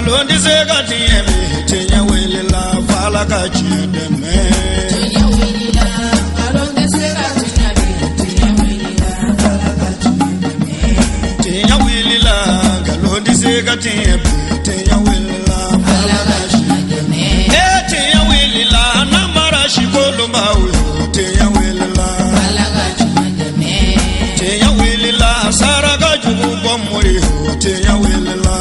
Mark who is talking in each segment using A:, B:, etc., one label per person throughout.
A: Galondi segati emi tenya welila fala kachideme.
B: Tenya welila galondi segati emi tenya welila fala kachideme.
A: Tenya welila galondi segati emi tenya welila fala kachideme. Tenya welila namara shikolo mawe tenya welila
B: fala kachideme.
A: Tenya welila saraka jugu bomori tenya welila.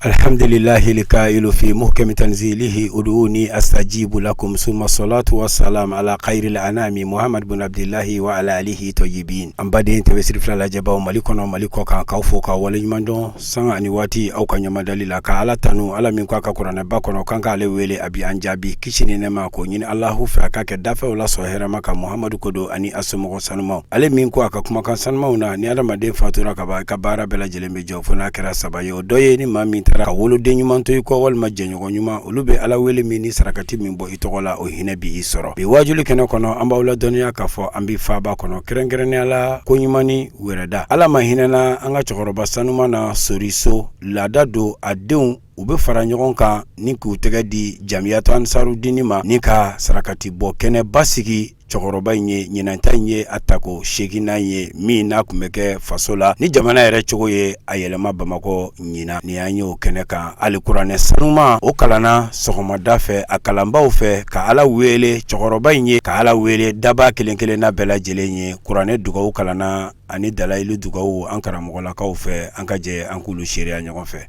C: الحمد لله القائل في محكم تنزيله ادعوني استجيب لكم ثم الصلاة والسلام على خير الانام محمد بن عبد الله وعلى اله طيبين ام بدين تبسر فلا جبا مالكنا مالكو كان كوفوكا ولجمندو سان اني واتي او كان يمدلل كا على تنو على من كا قران باكونو كان كا لويلي ابي انجابي كيشني نما كو نين الله فكا كدافع ولا سوهره مكا محمد كودو اني اسمو سنمو على من كو كا كما كان سنمو نا ني ادم دين فاتورا كا بارا بلا جلمي جوفنا كرا سبايو دويني مامي ka wolo de nyuman to ko wal majjenyo nyuma ulube ala wele mini sarakati min bo itogola o hina bi isoro bi wajuli kene kono amba wala doniya ka fo ambi faba kono kerengerene ala ko nyumani wereda ala mahina na anga chokoro basanuma na soriso lada do adeun ube fara ɲɔgɔn kan ni k'u tɛgɛ di jamiyatu ansarudini ma ni ka sarakati bɔ kɛnɛ basigi cɛkɔrɔba in ye ɲinanta in ye a tako segina ye min n'a kun bɛ kɛ faso la ni jamana yɛrɛ cogo ye a yɛlɛma Bamakɔ ɲina ni an ye o kɛnɛ kan hali kuranɛ sanuma o kalanna sɔgɔmada fɛ a kalanbaw fɛ ka ala wele cɛkɔrɔba in ye ka ala wele daba kelen kelen na bɛɛ lajɛlen ye kuranɛ dugawu kalanna ani dalailu dugawu an karamɔgɔlakaw fɛ an ka jɛ an k'ulu seereya ɲɔgɔn fɛ.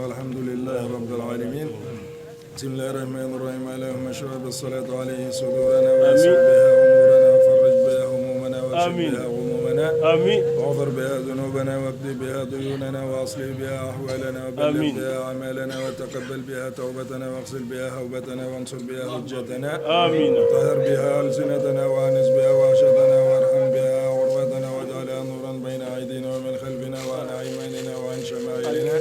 A: والحمد لله رب العالمين. بسم الله الرحمن الرحيم. اللهم اشرح بالصلاة عليه صدورنا ويسر بها امورنا وفرج بها همومنا واشف بها غمومنا واغفر بها ذنوبنا واقض بها ديوننا واصلح بها احوالنا وبلغ بها اعمالنا وتقبل بها توبتنا واغسل بها هوبتنا وانصر بها حجتنا وطهر بها السنتنا وانس بها واشدنا وارحم بها غربتنا واجعلها نورا بين ايدينا ومن خلفنا وعن ايماننا وعن شمائلنا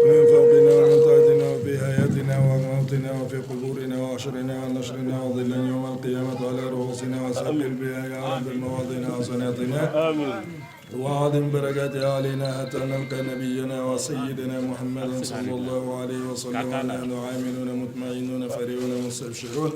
A: ومن فوقنا ومن تحتنا وفي حياتنا وموتنا وفي قبورنا وعشرنا ونشرنا وظلا يوم القيامة على رؤوسنا وسقل بها يا رب المواطن حسناتنا وعظم بركاتها علينا حتى نلقى نبينا وسيدنا محمد صلى الله عليه وسلم ونحن عاملون مطمئنون فرحون مستبشرون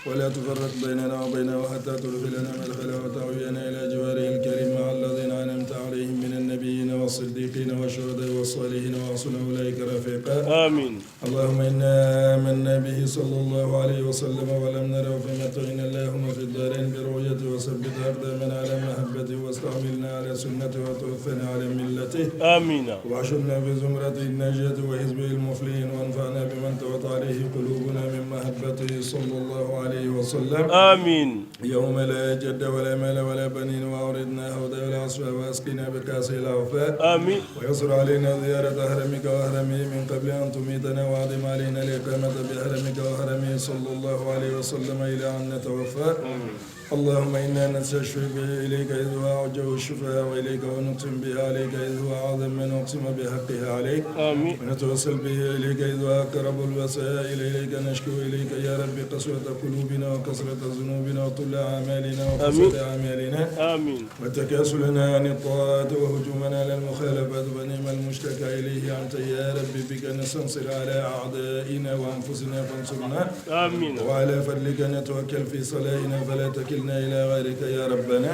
A: ولا تفرق بيننا وبينه حتى تدخلنا مدخله وتعوينا الى جواره الكريم مع الذين انعمت عليهم من النبيين والصديقين والشهداء والصالحين وحسن اولئك رفيقا. امين. اللهم انا امنا به صلى الله عليه وسلم ولم نره فمتعنا اللهم في الدارين برؤيته وثبت اقدامنا على محبته واستعملنا على سنته وتوفنا على ملته. امين. واشرنا في زمرة النجاة وحزبه المفلحين وانفعنا بمن توت عليه قلوبنا من محبته صلى الله عليه وسلم. امين. يوم لا جد ولا مال ولا بنين واوردنا هدى العصفى واسقنا بكاس العوفاء. امين. ويسر علينا زيارة هرمك وهرمه من قبل ان تميتنا وعظم علينا الاقامة بهرمك وهرمه صلى الله عليه وسلم الى ان نتوفى. اللهم إنا نستشفي به إليك إذ هو أوجه الشفاء وإليك ونقسم به عليك إذ هو أعظم من نقسم بحقه عليك. آمين. ونتوسل به إليك إذ هو أقرب الوسائل إليك نشكو إليك يا رب قسوة قلوبنا وكسرة ذنوبنا وطول أعمالنا وفساد أعمالنا. آمين. وتكاسلنا عن الطاعات وهجومنا للمخالفات ونعم المشتكى إليه أنت يا رب بك نستنصر على أعدائنا وأنفسنا فانصرنا. آمين. وعلى فضلك نتوكل في صلاتنا فلا تكلنا إلى غيرك يا ربنا.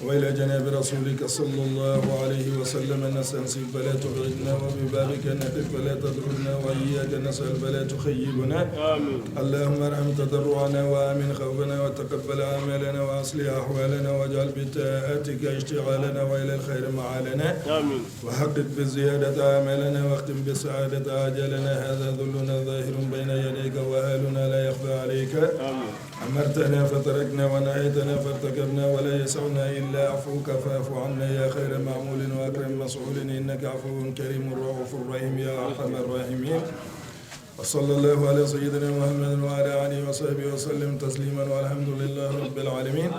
A: وإلى جناب رسولك صلى الله عليه وسلم نستنصب فلا تبعدنا وببابك نقف فلا تضرنا وإياك نسأل فلا تخيبنا. آمين. اللهم ارحم تضرعنا وآمن خوفنا وتقبل أعمالنا وأصلح أحوالنا واجعل بطاعتك اشتغالنا وإلى الخير معالنا. آمين. وحقق بالزيادة أعمالنا واختم بالسعادة آجالنا. هذا ذلنا ظاهر بين يديك وهالنا لا يخفى عليك. آمين. أمرتنا فتركنا ونهيتنا فارتكبنا ولا يسعنا إلا عفوك فاعف عنا يا خير معمول وأكرم مسؤول إنك عفو كريم رؤوف رحيم يا أرحم الراحمين. وصلى الله على سيدنا محمد وعلى آله وصحبه وسلم تسليما والحمد لله رب العالمين.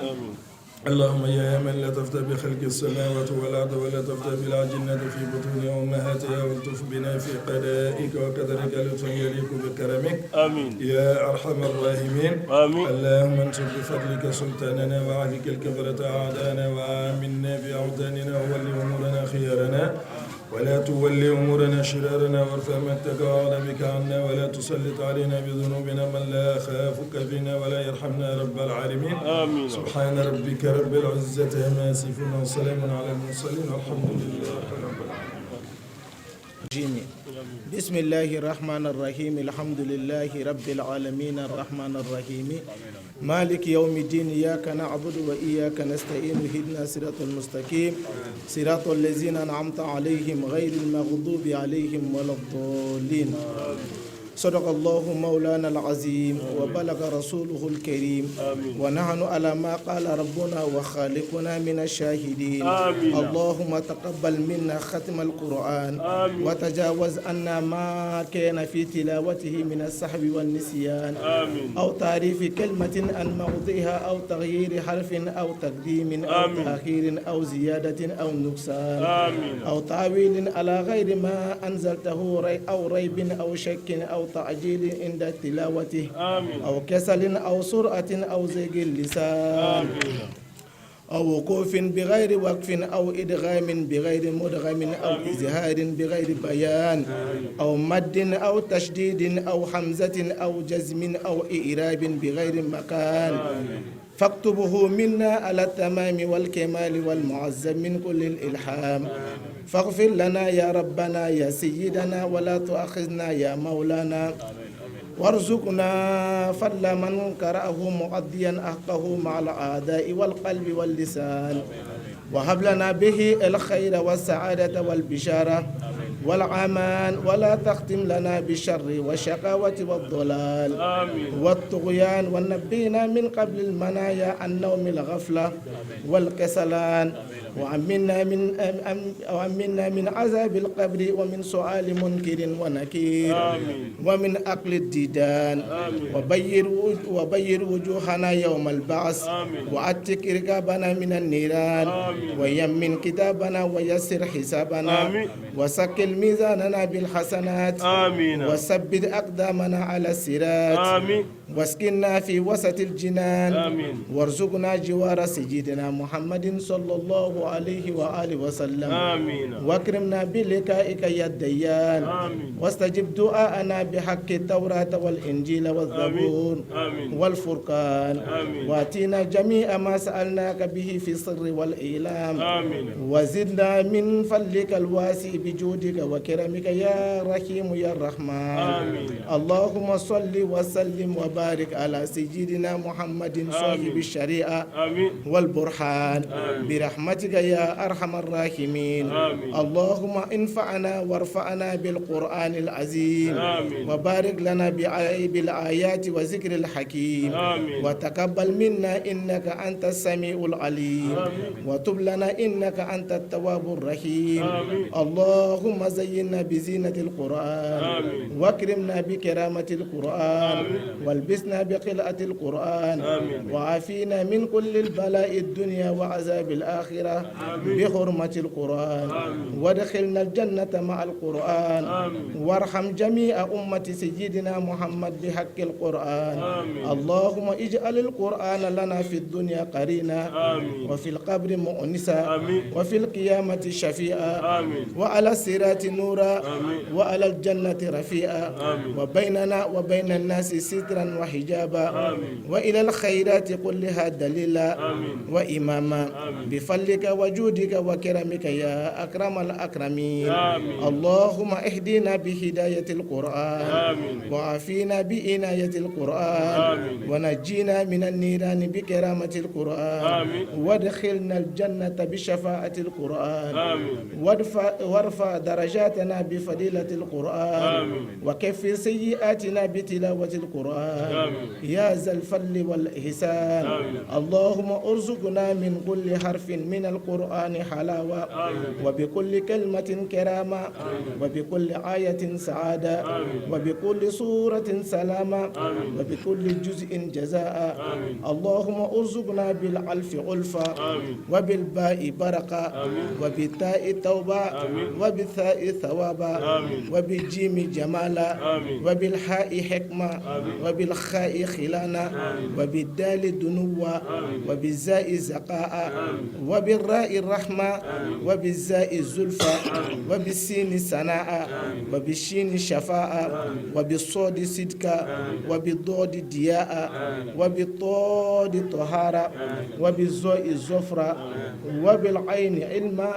A: اللهم يا من لطفت بخلق السماوات والأرض ولطفت بالأجنة في بطون أمهاتها والطف بنا في قضائك وقدرك لطفا يليق بكرمك
D: آمين
A: يا أرحم الراحمين
D: آمين
A: اللهم انصر بفضلك سلطاننا وعليك الكفرة أعداءنا وآمنا بأوطاننا وولي أمورنا خيارنا ولا تولي أمورنا شرارنا وارفع متك وغضبك عنا ولا تسلط علينا بذنوبنا من لا يخافك فينا ولا يرحمنا رب العالمين
D: آمين
A: سبحان ربك رب العزة عما يصفون وسلام على المرسلين والحمد لله رب العالمين.
E: بسم الله الرحمن الرحيم الحمد لله رب العالمين الرحمن الرحيم مالك يوم الدين إياك نعبد وإياك نستعين اهدنا الصراط المستقيم صراط الذين أنعمت عليهم غير المغضوب عليهم ولا الضالين صدق الله مولانا العظيم وبلغ رسوله الكريم ونحن على ما قال ربنا وخالقنا من الشاهدين اللهم تقبل منا ختم القرآن وتجاوز عنا ما كان في تلاوته من السحب والنسيان أو تعريف كلمة عن موضعها أو تغيير حرف أو تقديم أو تأخير أو زيادة أو نقصان أو تعويل على غير ما أنزلته أو ريب أو شك أو تعجيل عند تلاوته أو كسل أو سرعة أو زيغ اللسان أو وقوف بغير وقف أو إدغام بغير مدغم أو إزهار بغير بيان أو مد أو تشديد أو حمزة أو جزم أو إعراب بغير مكان فاكتبه منا على التمام والكمال والمعزم من كل الإلحام فاغفر لنا يا ربنا يا سيدنا ولا تؤاخذنا يا مولانا وارزقنا فضل من قرأه مؤديا حقه مع الأعداء والقلب واللسان وهب لنا به الخير والسعادة والبشارة والعمان ولا تختم لنا بالشر والشقاوة والضلال والطغيان ونبينا من قبل المنايا عن نوم الغفلة والكسلان وأمنا من عذاب القبر ومن سؤال منكر ونكير ومن أكل الديدان وبير وجوهنا يوم البعث وأتك رقابنا من النيران ويمن كتابنا ويسر حسابنا وسكل ميزاننا بالحسنات وثبت أقدامنا على الصراط واسكننا في وسط الجنان وارزقنا جوار سيدنا محمد صلى الله عليه وآله وسلم واكرمنا بلقائك يا الديان واستجب دعاءنا بحق التوراة والإنجيل والزبور والفرقان واتنا جميع ما سألناك به في السر والإعلام وزدنا من فضلك الواسع بجودك وكرمك يا رحيم يا رحمن اللهم صل وسلم وبارك على سيدنا محمد صاحب الشريعة والبرهان برحمتك يا أرحم الراحمين اللهم انفعنا وارفعنا بالقرآن العظيم وبارك لنا بالآيات وذكر الحكيم وتقبل منا إنك أنت السميع العليم وتب لنا إنك أنت التواب الرحيم اللهم زينا بزينة القرآن واكرمنا بكرامة القرآن والبسنا بقلعة القرآن وعافينا من كل البلاء الدنيا وعذاب الآخرة بحرمة القرآن وادخلنا الجنة مع القرآن وارحم جميع أمة سيدنا محمد بحق القرآن اللهم اجعل القرآن لنا في الدنيا قرينا وفي القبر مؤنسا وفي القيامة شفيعا وعلى الصراط نورا وعلى الجنة رفيعا وبيننا وبين الناس سترا وحجابا وإلى الخيرات كلها دليلا وإماما بفضلك وجودك وكرمك يا أكرم الأكرمين اللهم اهدنا بهداية القرآن وعافينا بإناية القرآن ونجينا من النيران بكرامة القرآن وادخلنا الجنة بشفاعة القرآن وارفع درجات حاجاتنا بفضيلة القرآن وكفر سيئاتنا بتلاوة القرآن يا ذا الفضل والإحسان اللهم ارزقنا من كل حرف من القرآن حلاوة وبكل كلمة كرامة وبكل آية سعادة وبكل سورة سلامة وبكل جزء جزاء اللهم ارزقنا بالألف ألفة وبالباء بركة وبالتاء توبة وبالثاء ثوابا وبالجيم جمالا وبالحاء حكمة وبالخاء خلانا وبالدال دنوا وبالزاء زقاء وبالراء الرحمة وبالزاء الزلفى وبالسين سناء وبالشين شفاء وبالصاد صدقا وبالضاد دياء وبالطاد طهارة وبالزاء الزفرة وبالعين علما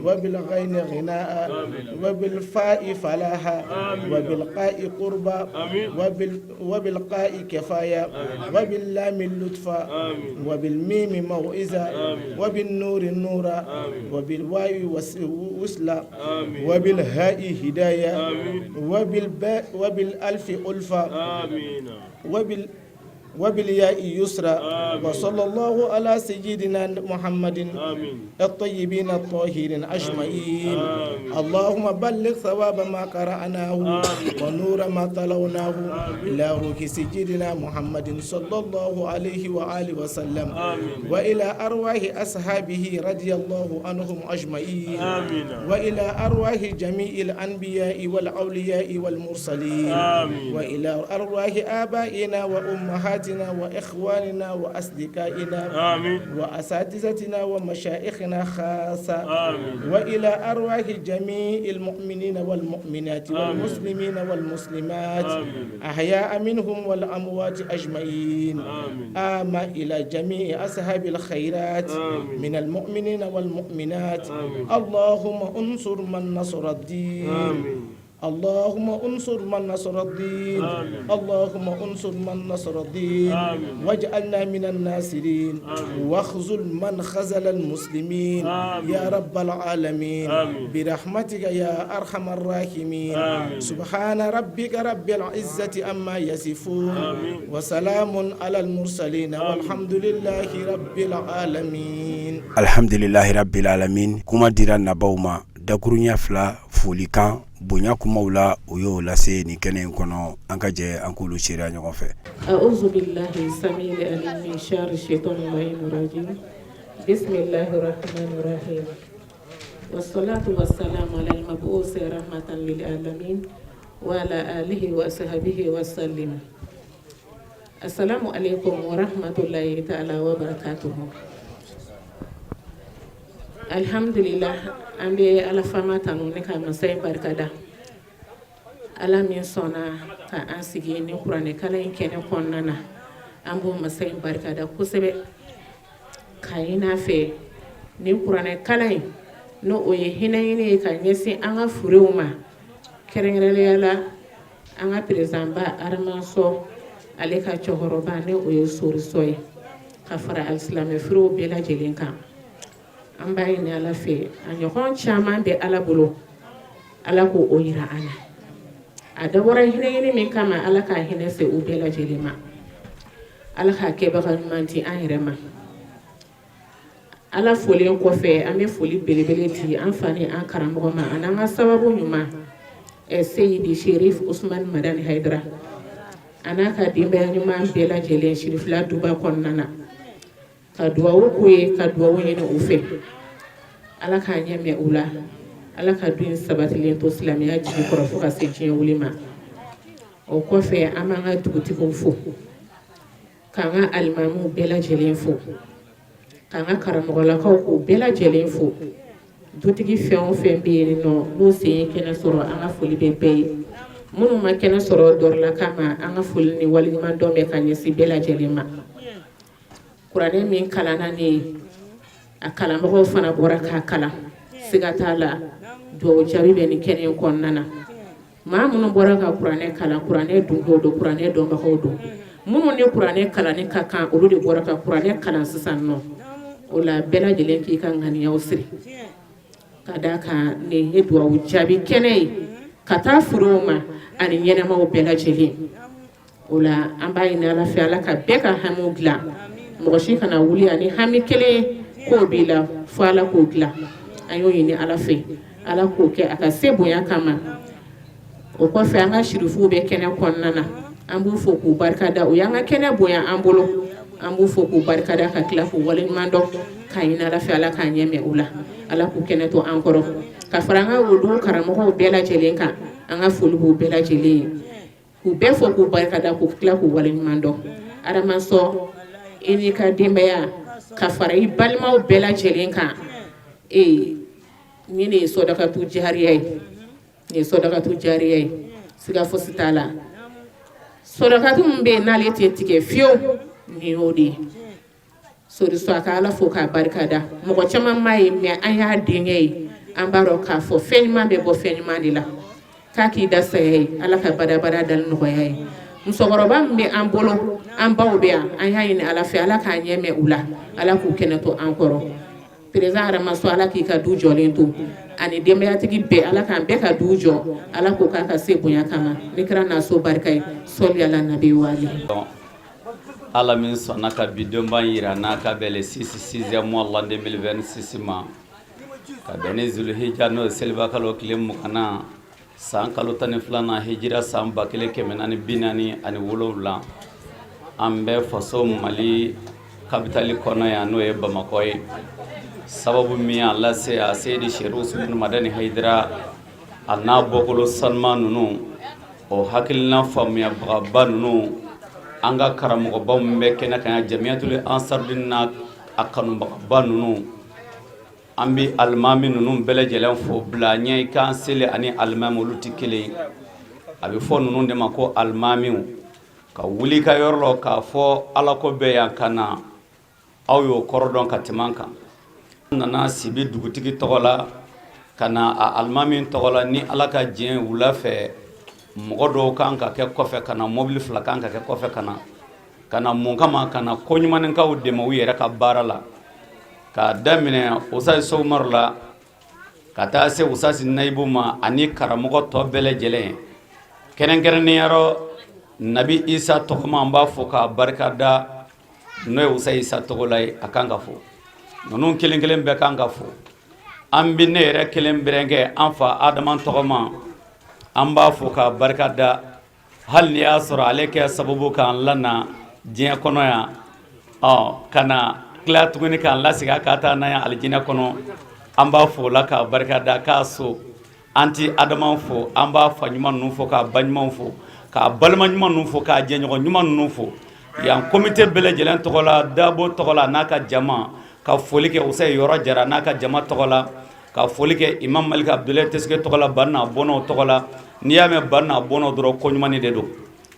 E: وبالغين غناء وبالفاء فلاحا وبالقاء قربا وبالقاء كفاية وباللام اللطفا وبالميم موعظة وبالنور النورا وبالواو وسلا وبالهاء هداية وبالألف ألفا وبالياء يسرا وصلى الله على سيدنا محمد الطيبين الطاهرين أجمعين اللهم بلغ ثواب ما قرأناه ونور ما تلوناه إلى روح سيدنا محمد صلى الله عليه وآله وسلم وإلى أرواح أصحابه رضي الله عنهم أجمعين وإلى أرواح جميع الأنبياء والأولياء والمرسلين وإلى أرواح آبائنا وأمهاتنا وإخواننا وأصدقائنا وأساتذتنا ومشايخنا خاصة وإلى أرواح جميع المؤمنين والمؤمنات والمسلمين والمسلمات أحياء منهم والأموات أجمعين آما إلى جميع أصحاب الخيرات من المؤمنين والمؤمنات اللهم انصر من نصر الدين اللهم انصر من نصر الدين اللهم انصر من نصر الدين واجعلنا من الناصرين واخذل من خذل المسلمين يا رب العالمين برحمتك يا أرحم الراحمين سبحان ربك رب العزة عما يصفون وسلام على المرسلين والحمد لله رب العالمين
C: الحمد لله رب العالمين كما ديران نبوما dakurunya fla folikan bonya kumaula uyo lase ni kenen kono ankaje ankulu shira nyogon fe
D: a'udhu billahi samil alim min sharri shaitanir rajim bismillahir rahmanir rahim wassalatu wassalamu ala al-mab'us rahmatan lil alamin wa ala alihi wa sahbihi wa sallim. Assalamu alaikum wa rahmatullahi ta'ala wa barakatuh. Alhamdulillah ambe ala fama tanu ne ka masai barkada ala min sona ka an sigi ni qur'ani kala in kene konnana ambo masai barkada kusebe kayina fe ni qur'ani kala in no oye hinayine ka nyesi anga fureuma kerengrele yala anga prezamba armanso ale ka chohoroba ne oye sori soy ka fara al-islam furo bela jelinka an bayi ni ala fe a ɲɔgɔn caman bɛ ala bolo ala ko o yira an na a dabɔra hinɛ min kama ala ka hinɛ se u bɛɛ lajɛlen ma ala ka kɛbaga ɲuman di an yɛrɛ ma ala folen kɔfɛ an bɛ foli belebele di an fa ni an karamɔgɔ ma ani an ka sababu ɲuman seyidi sherif usman madani haidara a n'a ka denbaya ɲuman bɛɛ lajɛlen sirifila duba kɔnɔna na ka duwawu k'u ye ka duwawu ɲini u fɛ ala k'a ɲɛmɛ u la ala ka du in sabatilen to silamɛya jigi kɔrɔ fo ka se diɲɛ wuli ma o kɔfɛ an b'an ka dugutigiw fo k'an ka alimamuw bɛɛ lajɛlen fo k'an ka karamɔgɔlakaw k'u bɛɛ lajɛlen fo dutigi fɛn o fɛn bɛ yen nɔ n'o sen ye kɛnɛ sɔrɔ an ka foli bɛ bɛɛ ye minnu ma kɛnɛ sɔrɔ dɔrɔlaka ma an ka foli ni waliɲuman dɔn bɛ ka ɲɛsin bɛɛ lajɛlen ma kuranɛ min kalanna ne ye a kalanbagaw fana bɔra k'a kalan siga t'a la duwawu jaabi bɛ nin kɛnɛ in kɔnɔna na maa minnu bɔra ka kuranɛ kalan kuranɛ dunkew don kuranɛ dɔnbagaw don minnu ni kuranɛ kalanni ka kan olu de bɔra ka kuranɛ kalan sisan nɔ o la bɛɛ lajɛlen k'i ka ŋaniyaw siri ka da kan nin ye duwawu jaabi kɛnɛ ye ka taa furu ma ani ɲɛnɛmaw bɛɛ lajɛlen o la an b'a ɲini ala fɛ ala ka bɛɛ ka hamiw dilan mɔgɔ si kana wuli ani hami kelen k'o b'i la fo ala k'o dilan an y'o ɲini ala fɛ ala k'o kɛ a ka se bonya kama o kɔfɛ an ka shirifuw bɛ kɛnɛ kɔnɔna na an b'u fo k'u barikada o y'an ka kɛnɛ bonya an bolo an b'u fo k'u barikada ka tila k'u waleɲuman dɔn k'a ɲini ala fɛ ala k'an ɲɛmɛ u la ala k'u kɛnɛ to an kɔrɔ ka fara an ka wulu karamɔgɔw bɛɛ lajɛlen kan an ka foli b'u bɛɛ lajɛlen ye k'u bɛɛ fo k'u barikada k'u tila k'u waleɲuman dɔn aramasɔ i n'i ka denbaya ka fara i balimaw bɛɛ lajɛlen kan nin de ye sɔdakatu jariya ye nin ye sɔdakatu jariya ye siga fosi t'a la sɔdakatu min bɛ yen n'ale tɛ tigɛ fiyewu nin y'o de ye soriso a ka ala fo k'a barikada mɔgɔ caman m'a ye mɛ an y'a denkɛ ye an b'a dɔn k'a fɔ fɛn ɲuman bɛ bɔ fɛn ɲuman de la k'a k'i da saya ye ala ka badabada dali nɔgɔya ye musokɔrɔba min bɛ an bolo an baw bɛ yan an y'a ɲini ala fɛ ala k'a ɲɛmɛ u la ala k'u kɛnɛ to an kɔrɔ perezan aramaso ala k'i ka du jɔlen to ani denbayatigi bɛɛ ala k'an bɛɛ ka du jɔ ala k'o k'a ka se bonya kama ne kɛra naso barika ye sɔli ala nabi wale
F: ala min sɔnna ka bidonba yira n'a ka bɛn le 6e mois l'an 2026 ma ka bɛn ni zulhijja n'o ye seliba kalo tile 20 san kalo 12 hijira san 1447 an bɛ faso mali kapitali kɔnɔ yan n'o ye bamakɔ ye sababu min y'a lase a seyidi sheru usman madani hayidara a n'a bɔkolo sanuma ninnu o hakilina faamuyabagaba ninnu an ka karamɔgɔbaw min bɛ kɛnɛ kan yan jamiyatul ansarudin n'a a kanubagaba ninnu an bɛ alimami ninnu bɛɛ lajɛlen fo bila ɲɛ i kan seli ani alimami olu tɛ kelen a bɛ fɔ ninnu de ma ko alimamiw ka wuli ka yɔrɔ la k'a fɔ ala ko bɛɛ yan ka na aw y'o kɔrɔ dɔn ka tɛmɛ an kan nana sibi dugutigi tɔgɔ la ka na a alimami tɔgɔ la ni ala ka diɲɛ wula fɛ mɔgɔ dɔw kan ka kɛ kɔfɛ ka na mobili 2 kan ka kɛ kɔfɛ ka na mun kama ka na koɲumanikaw dɛmɛ u yɛrɛ ka baara la ka daminɛ usasi sɔgɔmaru la ka taa se usasi nayibu ma ani karamɔgɔ tɔ bɛɛ lajɛlen kɛrɛnkɛrɛnniyɔrɔ nabi isa tɔgɔma an b'a fɔ k'a barikada n'o ye usa isa tɔgɔ la ye a kan ka fɔ ninnu kelen kelen bɛɛ kan ka fɔ an bɛ ne yɛrɛ kelen bɛrɛnkɛ an fa adama tɔgɔma an b'a fɔ k'a barikada hali ni y'a sɔrɔ ale kɛ sababu k'an lana diɲɛ kɔnɔ yan ka na tila tuguni k'an lasigi k'a taa n'an ye alijinɛ kɔnɔ an b'a fɔ o la k'a barikada k'a so an ti adama fo an b'a fa ɲuman ninnu fo k'a ba ɲuman fo k'a balima ɲuman ninnu fo k'a jɛɲɔgɔn ɲuman ninnu fo yan komite bɛɛ lajɛlen tɔgɔ la dabo tɔgɔ la n'a ka jama ka foli kɛ usayi yɔrɔ jara n'a ka jama tɔgɔ la ka foli kɛ imam malik abdulayi tesike tɔgɔ la banna bɔnɔw tɔgɔ la n'i y'a mɛn banna bɔnɔw dɔrɔn koɲumani de don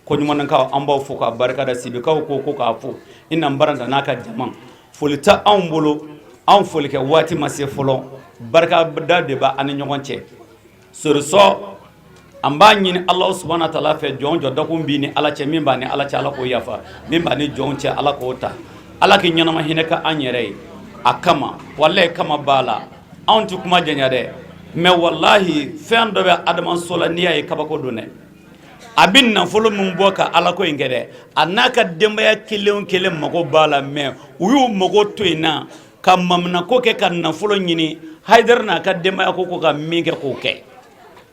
F: koɲumanikaw an b'aw fo k'a barikada sibikaw ko k'a fo i nan baranta n'a ka jama foli tɛ anw bolo anw foli kɛ waati ma se fɔlɔ barikada de b'a ani ɲɔgɔn cɛ sorisɔ an b'a ɲini ala subhanahu wa ta'ala fɛ jɔn jɔ dakun b'i ni ala cɛ min b'a ni ala cɛ ala k'o yafa min b'a ni jɔn cɛ ala k'o ta ala k'i ɲɛnama hinɛ ka an yɛrɛ ye a kama walahi kama b'a la anw tɛ kuma janya dɛ mais wallahi fɛn dɔ bɛ adamaso la n'i y'a ye kabako don dɛ a bɛ nafolo min bɔ ka ala ko in kɛ dɛ a n'a ka denbaya kelen o kelen mago b'a la mais u y'u mago to yen na ka maminako kɛ ka nafolo ɲini Haidara n'a ka denbaya ko ka min kɛ k'o kɛ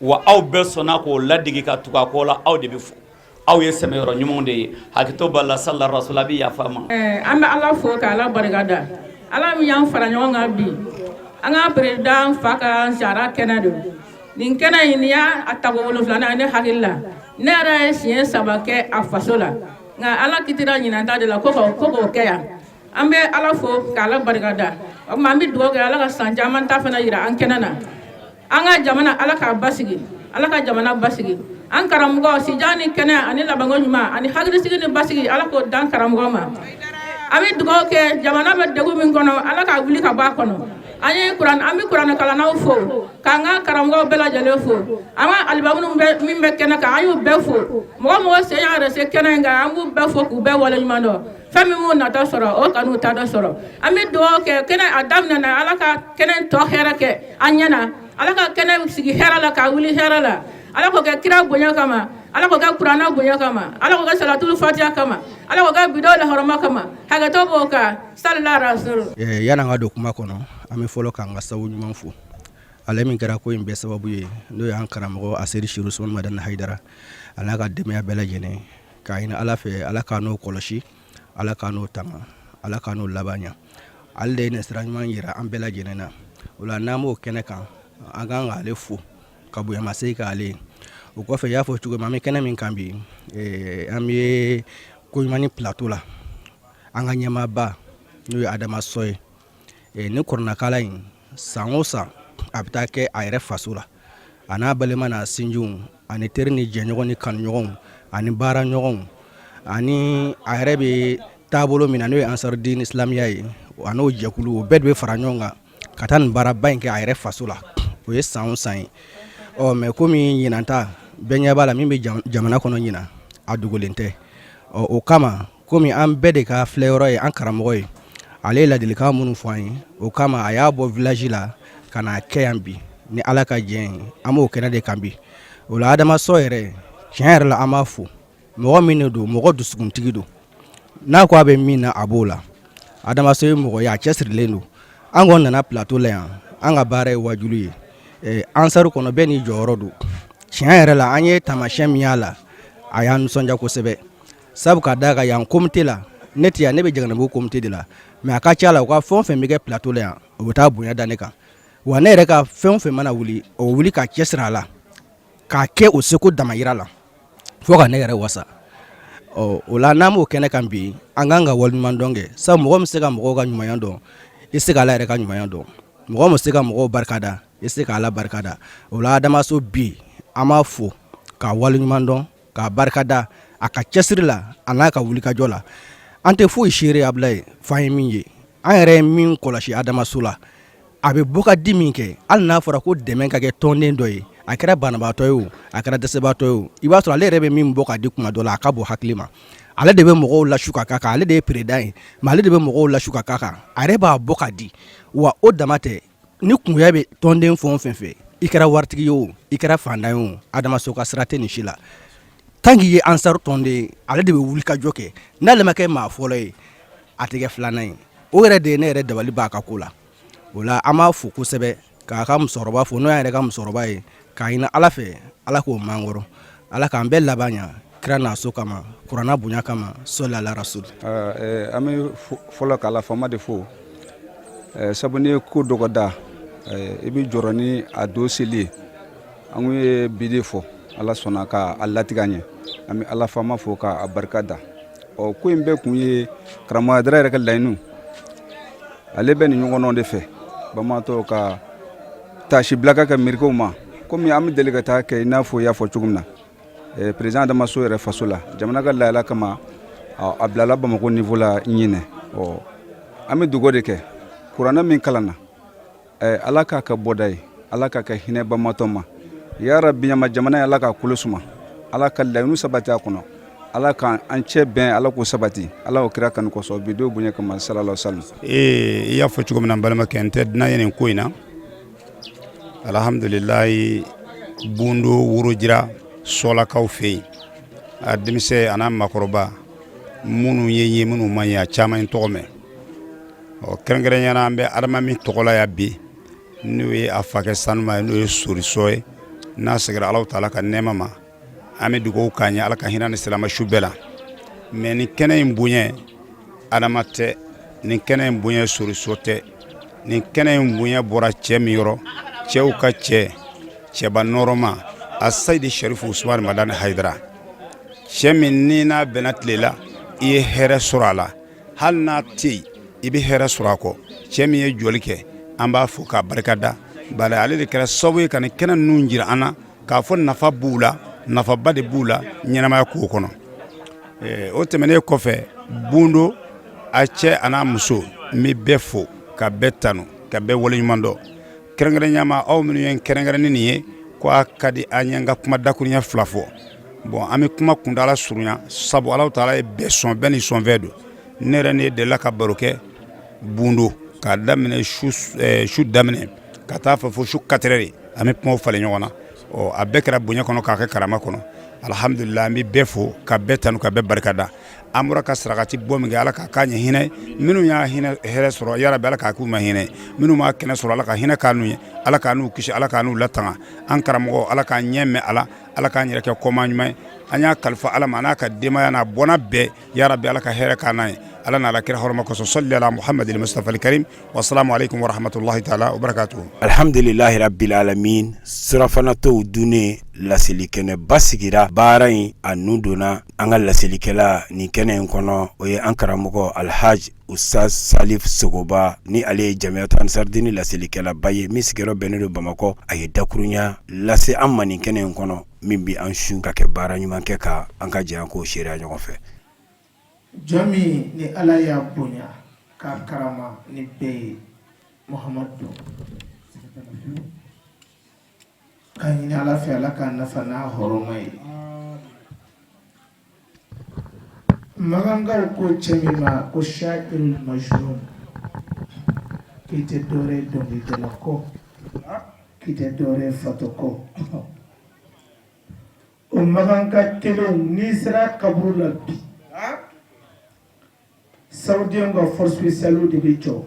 F: wa aw bɛɛ sɔnna k'o ladigi ka tugu a kɔ la aw de bɛ fo aw ye sɛmɛyɔrɔ ɲumanw de ye hakɛto b'a la sallallahu alaihi wa sallam a bɛ yafa ma.
G: An bɛ ala fo k'ala barikada ala min y'an fara ɲɔgɔn kan bi an ka perezidan fa ka sariya kɛnɛ don nin kɛnɛ in n'i y'a tago 7 ne hakili la ne yɛrɛ ye siɲɛ 3 kɛ a faso la nka ala kitira ɲinanta de la ko k'o kɛ yan an bɛ ala fo k'ala barikada o tuma an bɛ dugawu kɛ ala ka san caman ta fana yira an kɛnɛ na an ka jamana ala k'a basigi ala ka jamana basigi an karamɔgɔ sijan ni kɛnɛ ani labanko ɲuman ani hakilisigi ni basigi ala k'o dan karamɔgɔ ma an bɛ dugawu kɛ jamana bɛ degun min kɔnɔ ala ka wuli ka bɔ a kɔnɔ an ye kuran an bɛ kuranɛ kalannaw fo k'an ka karamɔgɔw bɛɛ lajɛlen fo an ka alimamu min bɛ kɛnɛ kan an y'u bɛɛ fo mɔgɔ mɔgɔ sen y'a yɛrɛ se kɛnɛ in kan an b'u bɛɛ fo k'u bɛɛ waleɲuman dɔn fɛn min b'u nata sɔrɔ o kan'u ta dɔ sɔrɔ an bɛ dugawu kɛ kɛnɛ a daminɛna ala ka kɛnɛ tɔ hɛrɛ kɛ an ɲɛna ala ka kɛnɛ sigi hɛrɛ la k'a wuli hɛrɛ la ala k'o kɛ kira bonya kama ala k'o kɛ kuranna bonya kama ala k'o kɛ salatul fatiha kama ala k'o kɛ bidaw lahɔrɔma kama hakɛto b'o kan sallallahu alaihi wasallam.
H: Yan'an ka don kuma kɔnɔ an bɛ fɔlɔ k'an ka sababu ɲuman fo ale min kɛra ko in bɛɛ sababu ye n'o y'an karamɔgɔ Aseri Seru Usmani Madani Hayidara a n'a ka denbaya bɛɛ lajɛlen k'a ɲini ala fɛ ala k'a n'o kɔlɔsi ala k'a n'o tanga ala k'a n'o laban ɲa ale de ye nin sira ɲuman yira an bɛɛ lajɛlen na o la n'an b'o kɛnɛ kan an kan k'ale fo ka bonyamase k'ale ye o kɔfɛ y'a fɔ cogo min an bɛ kɛnɛ min kan bi an bɛ koɲumani plateau la an ka ɲɛmaaba n'o ye Adama Sɔye ni kɔrɔnakala in san o san a bɛ taa kɛ a yɛrɛ faso la a n'a balima n'a sinjiw ani teri ni jɛɲɔgɔn ni kanuɲɔgɔnw ani baara ɲɔgɔnw ani a yɛrɛ bɛ taabolo min na n'o ye Ansarudine Islamiya ye a n'o jɛkulu o bɛɛ de bɛ fara ɲɔgɔn kan ka taa nin baaraba in kɛ a yɛrɛ faso la o ye san o san ye mɛ komi ɲinan ta bɛɛ ɲɛ b'a la min bɛ jamana kɔnɔ ɲinan a dogolen tɛ o kama komi an bɛɛ de ka filɛ yɔrɔ ye an karamɔgɔ ye ale ye ladilikan minnu fɔ an ye o kama a y'a bɔ village la ka n'a kɛ yan bi ni ala ka jɛn ye an b'o kɛnɛ de kan bi o la Adama Sɔye yɛrɛ tiɲɛ yɛrɛ la an b'a fo mɔgɔ min de don mɔgɔ dusukuntigi don n'a ko a bɛ min na a b'o la Adama Sɔye mɔgɔ ye a cɛsirilen don an kɔni nana plateau la yan an ka baara ye wajulu ye Ansaru kɔnɔ bɛɛ n'i jɔyɔrɔ don tiɲɛ yɛrɛ la an ye taamasiyɛn min y'a la a y'an nisɔndiya kosɛbɛ sabu ka d'a kan yan comité la ne tɛ yan ne bɛ Jaganabugu comité de la mais a ka ca la u ka fɛn o fɛn bɛ kɛ plateau la yan o bɛ taa bonya da ne kan wa ne yɛrɛ ka fɛn o fɛn mana wuli o wuli ka cɛsiri a la k'a kɛ o seko damayira la fo ka ne yɛrɛ wasa o la n'an b'o kɛnɛ kan bi an kan ka waleɲuman dɔn kɛ sabu mɔgɔ min se ka mɔgɔw ka ɲumanya dɔn i se ka ala yɛrɛ ka ɲumanya dɔn mɔgɔ min se ka mɔgɔw barikada i se ka ala barikada o la Adama Sɔye bi an b'a fo k'a waleɲuman dɔn k'a barikada a ka cɛsiri la a n'a ka wulikajɔ la an tɛ foyi seere Ablaye f'an ye min ye an yɛrɛ ye min kɔlɔsi Adama Sɔye la a bɛ bɔ ka di min kɛ hali n'a fɔra ko dɛmɛ ka kɛ tɔnden dɔ ye a kɛra banabaatɔ ye o a kɛra dɛsɛbaatɔ ye o i b'a sɔrɔ ale yɛrɛ bɛ min bɔ ka di kuma dɔ la a ka bɔ hakili ma ale de bɛ mɔgɔw lasu ka k'a kan ale de ye président ye mais ale de bɛ mɔgɔw lasu ka k'a kan a yɛrɛ b'a bɔ ka di wa o dama tɛ ni kungoya bɛ tɔnden fɛn o fɛn fɛ i kɛra waritigi ye o i kɛra fantan ye o Adama Sɔye ka sira tɛ nin si la tant qu'il ye Ansaru tɔnden ale de bɛ wuli ka jɔ kɛ n'ale ma kɛ maa fɔlɔ ye a tɛ kɛ filanan ye o yɛrɛ de ye ne yɛrɛ dabali b'a ka ko la o la an b'a fo kosɛbɛ k'a ka musokɔrɔba fo n'o y'an yɛrɛ ka musokɔrɔba ye k'a ɲini ala fɛ ala k'o mangɔrɔ ala k'an bɛɛ laban ɲa kira n'a so kama kuranna bonya kama sɔli ala rasul
I: an bɛ fɔlɔ k'ala fama de fo sabu n'i ye ko dɔgɔ da i bɛ jɔrɔ ni a don seli ye an ye bi de fɔ ala sɔnna ka a latigɛ an ye an bɛ ala fama fo k'a barika da ko in bɛɛ kun ye karamɔgɔ Hayidara yɛrɛ ka laɲiniw ale bɛ nin ɲɔgɔnnaw de fɛ bamanatɔ ka taasi bila ka kɛ mirikew ma komi an bɛ deli ka taa kɛ i n'a fɔ i y'a fɔ cogo min na président Adama Sɔye yɛrɛ faso la jamana ka lahala kama a bilala Bamako niveau la ɲinɛ an bɛ dugawu de kɛ kuranɛ min kalan na ala k'a ka bɔda ye ala k'a kɛ hinɛ bamatɔ ma ya rabbi ɲama jamana ye ala k'a kolo suma ala ka laɲiniw sabati a kɔnɔ ala k'an cɛ bɛn ala k'o sabati ala k'o kira kanu kɔsɔn bi denw bonya kama sallallahu alaihi wasallam
C: i y'a fɔ cogo min na n balimakɛ n tɛ dunan ye nin ko in na alhamdulilayi bundo worojira sɔlakaw fɛ yen a denmisɛn a n'a makɔrɔba minnu ye minnu ma ye a caman ye tɔgɔ mɛn kɛrɛnkɛrɛnyana an bɛ adama min tɔgɔ la yan bi n'o ye a fakɛ sanuma ye n'o ye Sori Sɔye n'a seginna Alahu Taala ka nɛɛma ma an bɛ dugawu k'a ɲɛ ala ka hinɛ ni silamɛ su bɛɛ la mais nin kɛnɛ in bonya adama tɛ nin kɛnɛ in bonya Sori Sɔye tɛ nin kɛnɛ in bonya bɔra cɛ min yɔrɔ cɛw ka cɛ cɛba nɔrɔma a Sayidi Sharifu Usmani Madani Hayidara cɛ min ni n'a bɛnna tile la i ye hɛrɛ sɔrɔ a la hali n'a tɛ yen i bɛ hɛrɛ sɔrɔ a kɔ cɛ min ye jɔli kɛ an b'a fɔ k'a barika da bari ale de kɛra sababu ye ka nin kɛnɛ ninnu jira an na k'a fɔ nafa b'u la nafaba de b'u la ɲɛnamaya kow kɔnɔ o tɛmɛnen kɔfɛ bundo a cɛ a n'a muso n bɛ bɛɛ fo ka bɛɛ tanu
J: ka bɛɛ waleɲuman dɔ kɛrɛnkɛrɛnyama aw minnu ye kɛrɛnkɛrɛnni nin ye ko a ka di an ye n ka kuma dakuruɲɛ 2 fɔ bon an bɛ kuma kuntala surunya sabu Alahu taala ye bɛɛ sɔn bɛɛ ni sɔnfɛn don ne yɛrɛ ne delila ka baro kɛ bundo k'a daminɛ su daminɛ ka taa fɔ fo su 4 heures an bɛ kumaw falen ɲɔgɔn na a bɛɛ kɛra bonya kɔnɔ k'a kɛ karama kɔnɔ alhamdulillah an bɛ bɛɛ fo ka bɛɛ tanu ka bɛɛ barika da an bɔra ka sarakati bɔ min kɛ Ala k'a k'a ɲɛ hinɛ minnu y'a hinɛ hɛrɛ sɔrɔ ya Rabbi Ala k'a k'u ma hinɛ minnu m'a kɛnɛ sɔrɔ Ala ka hinɛ k'a n'u ye Ala k'a n'u kisi Ala k'a n'u latanga an karamɔgɔ Ala k'a ɲɛ mɛn Ala k'an yɛrɛ kɛ kɔma ɲuman ye an y'a kalifa Ala ma n'a ka denbaya n'a bɔnna bɛɛ ya Rabbi Ala ka hɛrɛ k'a n'a ye Ala n'a la kira hɔrɔma kɔsɔn salli ala Muhammad al-Mustafa al-Karim wa assalamu alaikum wa rahmatullahi ta'ala wa barakatuh.
C: Alhamdulillahi rabbil alamin sirafanatɔw dunnen laseli kɛnɛ basigira baara in a nu donna an ka laselikɛla nin kɛnɛ in kɔnɔ o ye an karamɔgɔ Alhaj Ustaz Salif Sogoba ni ale ye Jamiyatu Ansardini laselikɛla ba ye min sigiyɔrɔ bɛnnen don Bamakɔ a ye dakurunya lase an ma nin kɛnɛ in kɔnɔ min bi an su ka kɛ baara ɲuman kɛ ka an ka jɛ an k'o seereya ɲɔgɔn fɛ.
E: Jɔn min ni Ala y'a bonya k'a karama ni bɛɛ ye Muhamadu ka ɲini Ala fɛ Ala k'a nafa n'a hɔrɔma ye. Magankaw ko cɛ min ma ko Shakirul Majnun k'i tɛ dɔwɛrɛ ye dɔnkilidala kɔ k'i tɛ dɔwɛrɛ ye fatɔ kɔ. O maganka kelenw n'i sera kaburu la bi Saoudiens ka force spéciale de bɛ jɔ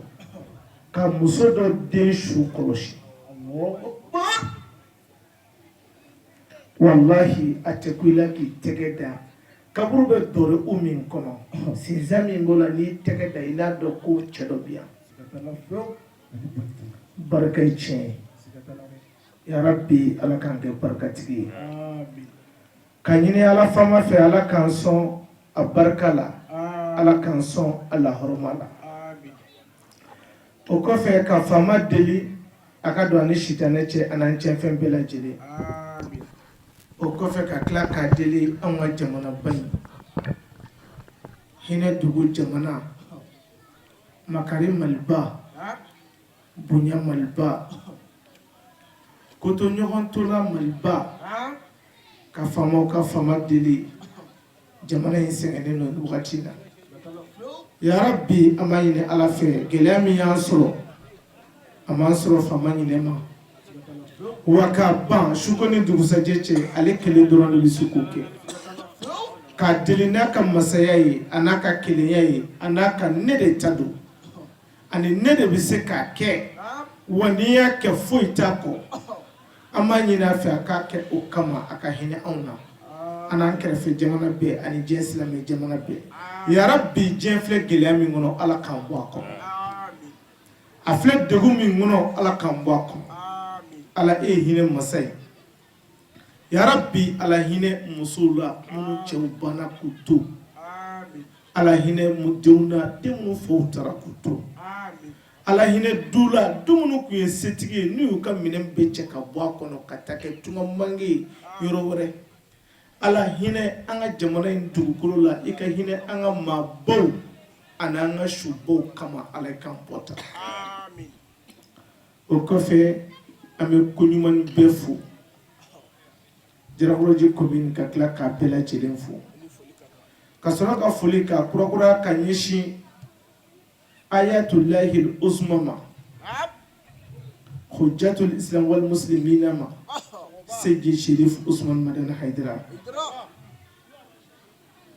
E: ka muso dɔ den su kɔlɔsi wallahi a tɛ ku i la k'i tɛgɛ da kaburu bɛ dɔrɔ u min kɔnɔ sinzan min b'o la n'i tɛgɛ da i n'a dɔn ko cɛ dɔ bɛ yan barika ye tiɲɛ ye ya Rabbi Ala k'an kɛ barikatigi ye ka ɲini Ala fama fɛ Ala k'an sɔn a barika la Ala k'an sɔn a lahɔrɔma la o kɔfɛ ka faama deli a ka don ani sitanɛ cɛ an'an cɛnfɛn bɛɛ lajɛlen o kɔfɛ ka tila k'a deli anw ka jamana ba in hinɛ dugu jamana makari maliba bonya maliba koto ɲɔgɔn tola maliba ka faamaw ka faama deli jamana in sɛgɛnnen don wagati la ya Rabbi an b'a ɲini Ala fɛ gɛlɛya min y'an sɔrɔ a m'an sɔrɔ faama ɲinɛ ma wa k'a ban suko ni dugusajɛ cɛ ale kelen dɔrɔn de bɛ se k'o kɛ k'a deli n'a ka masaya ye a n'a ka kelenya ye a n'a ka ne de ta don ani ne de bɛ se k'a kɛ wa n'i y'a kɛ foyi t'a kɔ an b'a ɲini a fɛ a k'a kɛ o kama a ka hinɛ anw na an n'an kɛrɛfɛ jamana bɛɛ ani diɲɛ silamɛ jamana bɛɛ ya Rabbi diɲɛ filɛ gɛlɛya min kɔnɔ Ala k'an bɔ a kɔnɔ a filɛ degun min kɔnɔ Ala k'an bɔ a kɔnɔ Ala e ye hinɛ masa ye ya Rabbi Ala hinɛ musow la minnu cɛw banna k'u to Ala hinɛ denw na den minnu faw taara k'u to Ala hinɛ du la du minnu tun ye setigi ye n'u y'u ka minɛn bɛɛ cɛ ka bɔ a kɔnɔ ka taa kɛ tungamange ye yɔrɔ wɛrɛ Ala hinɛ an ka jamana in dugukolo la i ka hinɛ an ka maabaw ani an ka subaw kama Ala k'an bɔta o kɔfɛ an bɛ ko ɲuman bɛɛ fo Jalakɔrɔji commune ka tila k'a bɛɛ lajɛlen fo ka sɔrɔ ka foli ka kurakura ka ɲɛsin Ayatullahil Uzma ma Hujjatul Islam wal Muslimina ma Seydi Sherif Usman Madani Haidara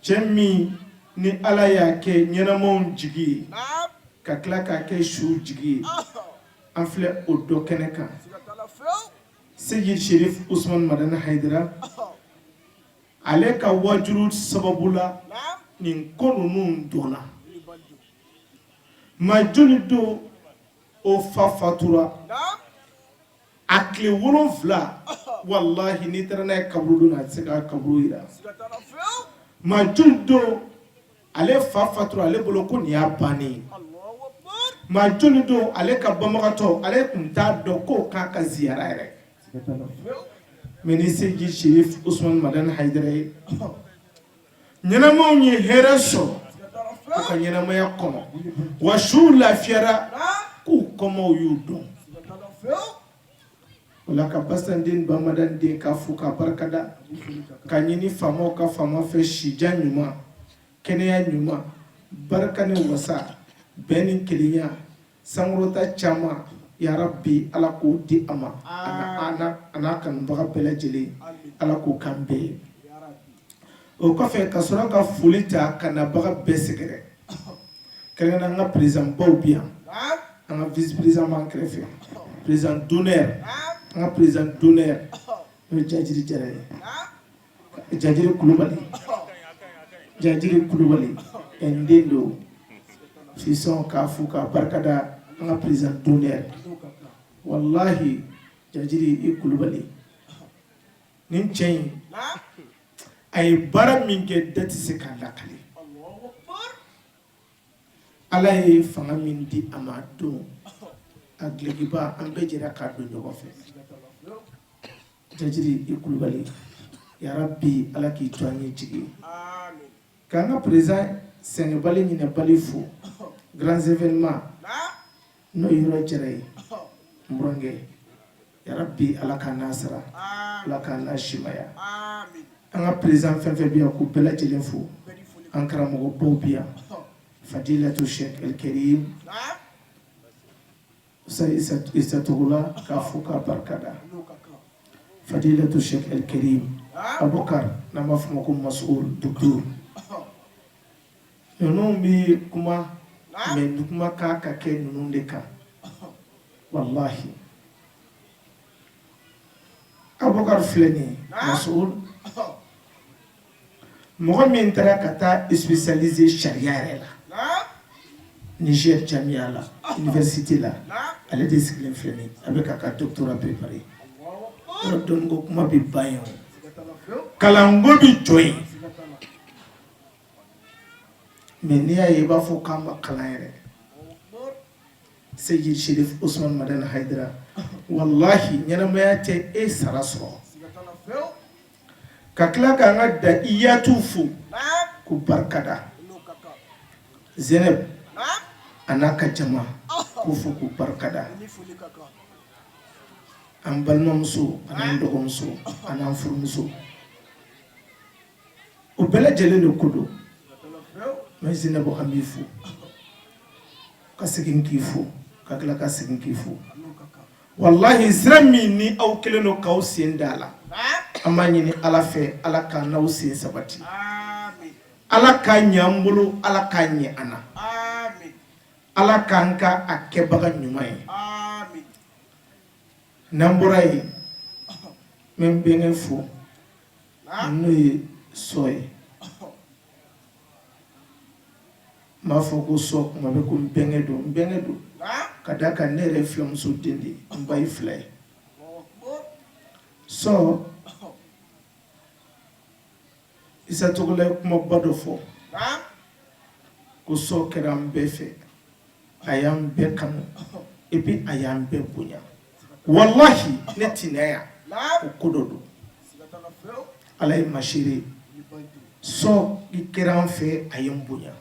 E: cɛ min ni Ala y'a kɛ ɲɛnamaw jigi ye ka tila k'a kɛ su jigi ye an filɛ o dɔ kɛnɛ kan Seydi Sherif Usman Madani Haidara ale ka wajuru sababu la nin ko ninnu dɔnna maa joli don o fa fatura a tile 7 wallahi n'i taara n'a ye kaburu don a tɛ se k'a kaburu yira maa joli don ale fa fatura ale bolo ko nin y'a bannen maa joli don ale ka banbagatɔ ale tun t'a dɔn k'o k'a ka ziyara yɛrɛ mais ni Seydi Sherif Usman Madani Haidara ye ɲɛnamaw ye hɛrɛ sɔrɔ u ka ɲɛnamaya kɔnɔ wa su lafiyara k'u kɔmɔw y'u dɔn o la ka Basandine Bamadan den ka fo ka barikada ka ɲini faamaw ka faama fɛ sijan ɲuman kɛnɛya ɲuman barika ni wasa bɛn ni kelenya sankɔrɔta caman ya Rabbi Ala k'o di a ma a n'a kanubaga bɛɛ lajɛlen Ala k'o kan bɛɛ ye o kɔfɛ ka sɔrɔ ka foli ta ka nabaga bɛɛ sɛgɛrɛ kɛrɛnkɛrɛnnen an ka président baw bi yan an ka vice président b'an kɛrɛfɛ président d'honneur an ka président d'honneur n'o ye Jajiri Jara ye Jajiri Kulubali n den don fisɔn k'a fo k'a barikada an ka président d'honneur wallahi Jajiri i Kulubali nin cɛ in a ye baara min kɛ da tɛ se k'a lakale Ala ye fanga min di a ma don a gilekiba an bɛɛ jɛra k'a don ɲɔgɔn fɛ Jajiri i Kulubali ya Rabbi Ala k'i to an ye jigi k'an ka président sɛŋɛbali ɲinɛbali fo grands événements n'o ye yɔrɔ jara ye n burankɛ ya Rabbi Ala k'a n'a sara Ala k'a n'a simaya an ka président fɛn fɛn bi yan k'u bɛɛ lajɛlen fo an karamɔgɔ baw bi yan Fadilatu Sheikh El Karim Isatugula k'a fo k'a barikada Fadilatu Sheikh El Karim Abubakar n'an b'a fɔ o ma ko Mas'ul Docteur ninnu bɛ kuma mais kuma kan ka kɛ ninnu de kan wallahi Abubakar filɛ nin ye Mas'ul mɔgɔ min taara ka taa spécialiser sariya yɛrɛ la Niger Jamia la université la ale de sigilen filɛ nin ye a bɛ ka doctorat préparer yɔrɔ dɔnni ko kuma bɛ ban yen kalanko bɛ jɔ yen mais n'i y'a ye i b'a fɔ k'an ma kalan yɛrɛ Seydi Cherif Ousmane Madani Haidara wallahi ɲɛnamaya tɛ e sara sɔrɔ ka tila k'an ka da'iyatu fo k'u barikada Zeneb a n'a ka jama k'u fo k'u barikada an balimamuso an'an dɔgɔmuso an'an furumuso o bɛɛ lajɛlen de ko don mais Zenebu an b'i fo ka segin k'i fo ka tila ka segin k'i fo wallahi sira min ni aw kelen don k'aw sen da la an b'a ɲini Ala fɛ Ala k'a n'aw sen sabati Ala k'a ɲɛ an bolo Ala k'a ɲɛ an na Ala k'an ka a kɛbaga ɲuman ye n'an bɔra yen n bɛ n bɛnkɛ fo n'o ye Sɔ ye n b'a fɔ ko Sɔ kuma bɛ ko n bɛnkɛ don ka d'a kan ne yɛrɛ filamuso den de ye n ba ye fila ye Sɔ Isatugula ye kumaba dɔ fɔ ko Sɔ kɛra an bɛɛ fɛ a y'an bɛɛ kanu et puis a y'an bɛɛ bonya wallahi ne tinɛ yan o ko dɔ don Ala ye masiri Sɔ i kɛra an fɛ a ye n bonya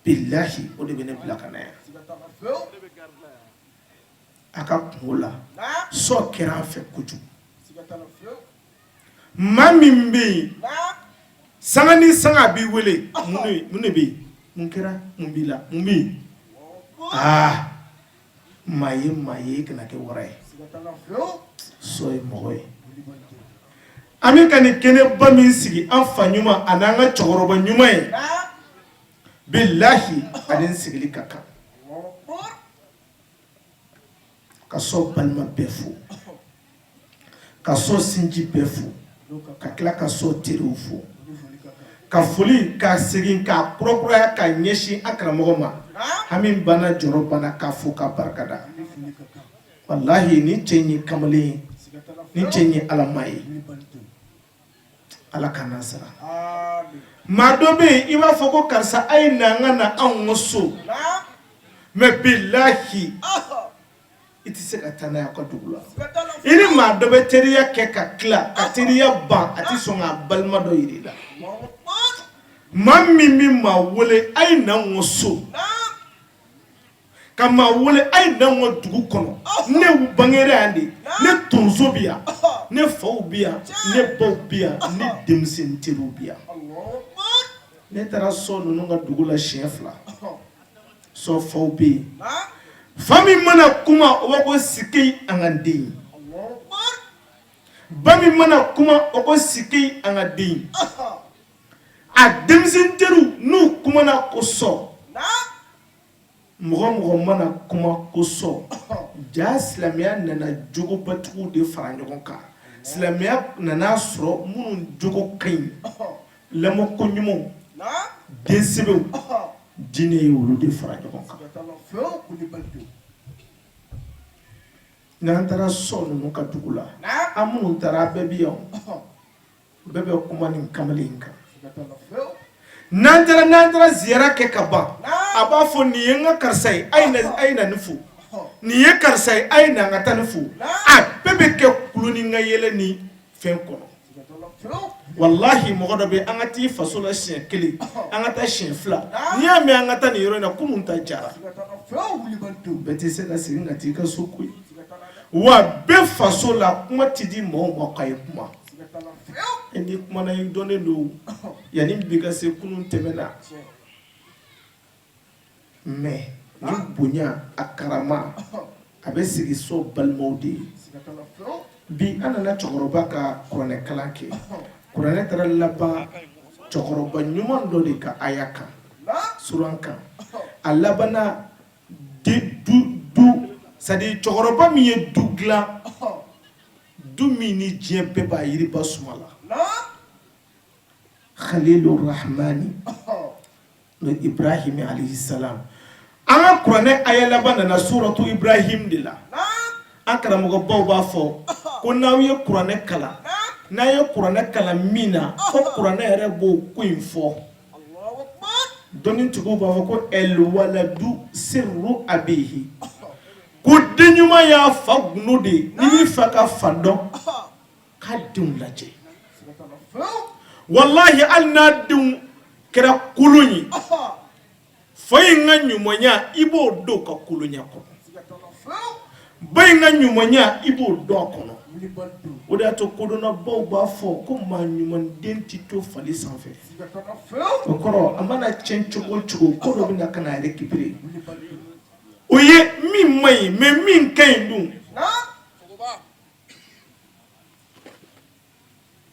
E: billahi o de bɛ ne bila ka na yan a ka kungo la Sɔ kɛra an fɛ kojugu maa min bɛ yen sanga ni sanga b'i wele mun de bɛ yen mun kɛra mun b'i la mun bɛ yen maa ye kana kɛ wara ye Sɔ ye mɔgɔ ye an bɛ ka nin kɛnɛba min sigi an fa ɲuman a n'an ka cɛkɔrɔba ɲuman ye billahi ale sigili ka kan ka Sɔ balima bɛɛ fo ka Sɔ sinji bɛɛ fo ka tila ka Sɔ teriw fo ka foli ka segin ka kurakuraya ka ɲɛsin a karamɔgɔ ma hami bana jɔrɔ bana k'a fo ka barikada wallahi ni cɛ in ye kamalen ye ni cɛ in ye Alama ye Ala ka n'a sara maa dɔ bɛ yen i b'a fɔ ko karisa a ye na an ka na anw ka so mais billahi i tɛ se ka taa n'a ye a ka dugu la i ni maa dɔ bɛ teriya kɛ ka tila ka teriya ban a tɛ sɔn k'a balima dɔ yir'i la maa min bɛ maa wele a ye na anw ka so kama wole ay nango dugu kono ne bangere ande ne tonso biya ne faw biya ne baw biya ne demsen teru biya ne tara so nunu nga dugu la chef la so faw bi fami mana kuma wako sikei angandi bami mana kuma wako sikei angadi a demsen teru nu kuma na koso mɔgɔ mana kuma koso ja silamɛya nana jogo batigiw de fara ɲɔgɔn kan silamɛya nana sɔrɔ minnu jogo ka ɲi lamɔ ko ɲumanw den sɛbɛw diinɛ ye olu de fara ɲɔgɔn kan n'an taara sɔ ninnu ka dugu la an minnu taara bɛɛ bi yan bɛɛ bɛ kuma nin kamalen kan n'an taara ziyara kɛ ka ban a b'a fɔ nin ye n ka karisa ye a ye na nin fo nin ye karisa ye a ye na n ka taa nin fo a bɛɛ bɛ kɛ kulo ni n ka yɛlɛ ni fɛn kɔnɔ wallahi mɔgɔ dɔ bɛ an ka t'i faso la siɲɛ kelen an ka taa siɲɛ fila n'i y'a mɛn an ka taa nin yɔrɔ in na kunun ta jara bɛɛ tɛ se ka segin ka t'i ka so koyi wa bɛɛ faso la kuma tɛ di mɔgɔw ma k'a ye kuma ni kuma na yi dɔnnen don yanni bi ka se kunun tɛmɛna mais ni bonya a karama a bɛ sigi so balimaw de ye bi an nana cɛkɔrɔba ka kuranɛ kalan kɛ kuranɛ taara laban cɛkɔrɔba ɲuman dɔ de ka aya kan suran kan a labanna du c'est à dire cɛkɔrɔba min ye du dilan du min ni diɲɛ bɛɛ b'a yiriba suma la Khalilur Rahmani no Ibrahim alayhi salam an ka kuranɛ aya laban nana suratu Ibrahim de la an karamɔgɔbaw b'a fɔ ko n'aw ye kuranɛ kalan n'a ye kuranɛ kalan min na ko kuranɛ yɛrɛ b'o ko in fɔ dɔnnitigiw b'a fɔ ko el waladu sirru abihi ko den ɲuman y'a fa gundo de ye n'i b'i fɛ ka fa dɔn k'a denw lajɛ wallahi hali n'a denw kɛra kolon ye fa in ka ɲumanya i b'o don ka kolonya kɔnɔ ba in ka ɲumanya i b'o dɔn a kɔnɔ o de y'a to kodɔnnabaw b'a fɔ ko maa ɲuman den tɛ to fali sanfɛ o kɔrɔ a mana tiɲɛ cogo o cogo ko dɔ bɛ na ka na récupérer o ye min man ɲi mais min ka ɲi dun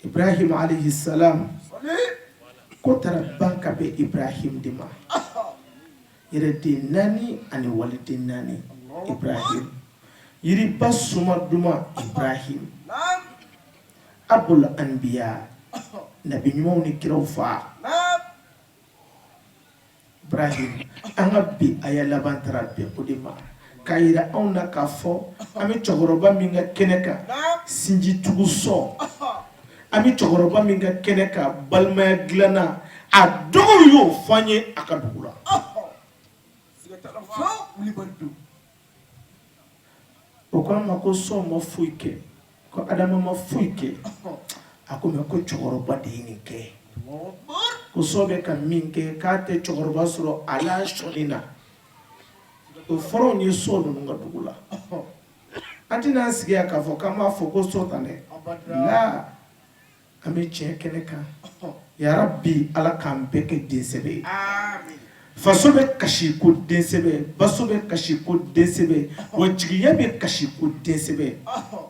E: Ibrahim alayhi salam ko taara ban ka bɛn Ibrahim de ma yɛrɛden naani ani waliden naani Ibrahim yiriba suma duman Ibrahim abul anbiya nabi ɲumanw ni kiraw fa Ibrahim an ka bi aya laban taara bɛn o de ma k'a yira anw na k'a fɔ an bɛ cɛkɔrɔba min ka kɛnɛ kan sinjitugu sɔn an bɛ cɛkɔrɔba min ka kɛnɛ kan balimaya dilanna a dɔgɔw y'o fɔ an ye a ka dugu la o ko an ma ko sɔn ma foyi kɛ ko adama ma foyi kɛ a ko mɛ ko cɛkɔrɔba de ye nin kɛ ko sɔn bɛ ka min kɛ k'a tɛ cɛkɔrɔba sɔrɔ a la sɔnni na o fɔraw ye sɔn ninnu ka dugu la an tɛna an sigi yan k'a fɔ k'an b'a fɔ ko sɔn tan dɛ la an bɛ tiɲɛ kɛnɛ kan yarabi ala k'an bɛɛ kɛ densɛbɛ ye faso bɛ kasi ko densɛbɛ baso bɛ kasi ko densɛbɛ wa jigiya bɛ kasi ko densɛbɛ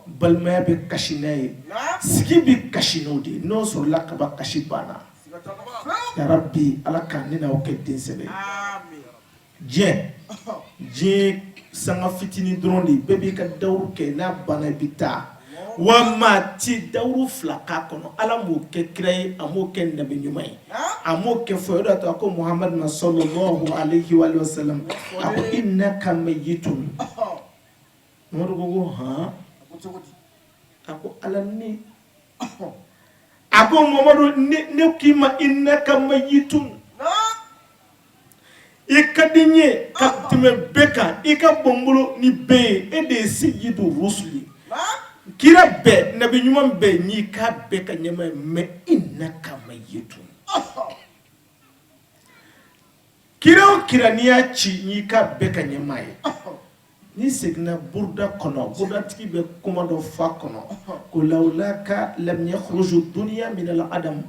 E: balimaya bɛ kasi n'a ye sigi bɛ kasi n'o de ye n'o sɔrɔla kaba kasi banna yarabi ala k'an ne n'aw kɛ densɛbɛ diɲɛ sanga fitinin dɔrɔn de bɛɛ b'i ka dawuru kɛ n'a banna i bɛ taa wa maa ti dawuru fila k'a kɔnɔ ala m'o kɛ kira ye a m'o kɛ nabi ɲuman ye a m'o kɛ fɔ o de y'a to a ko muhamadu na sallallahu alayhi wa sallam a ko innaka mayyitun Mamadu ko han a ko ala ni a ko Mamadu ne k'i ma innaka mayyitun i ka di n ye ka tɛmɛ bɛɛ kan i ka bɔ n bolo ni bɛɛ ye e de ye sayyidu rusuli kira bɛɛ nabi ɲuman bɛɛ n'i k'a bɛɛ ka ɲɛma ye mais innaka mayyitun kira o kira n'i y'a ci n'i ka bɛɛ ka ɲɛmaa ye n'i seginna buruda kɔnɔ burudatigi bɛ kuma dɔ fa kɔnɔ ko lawulaka lam yakhruju dunya min al adam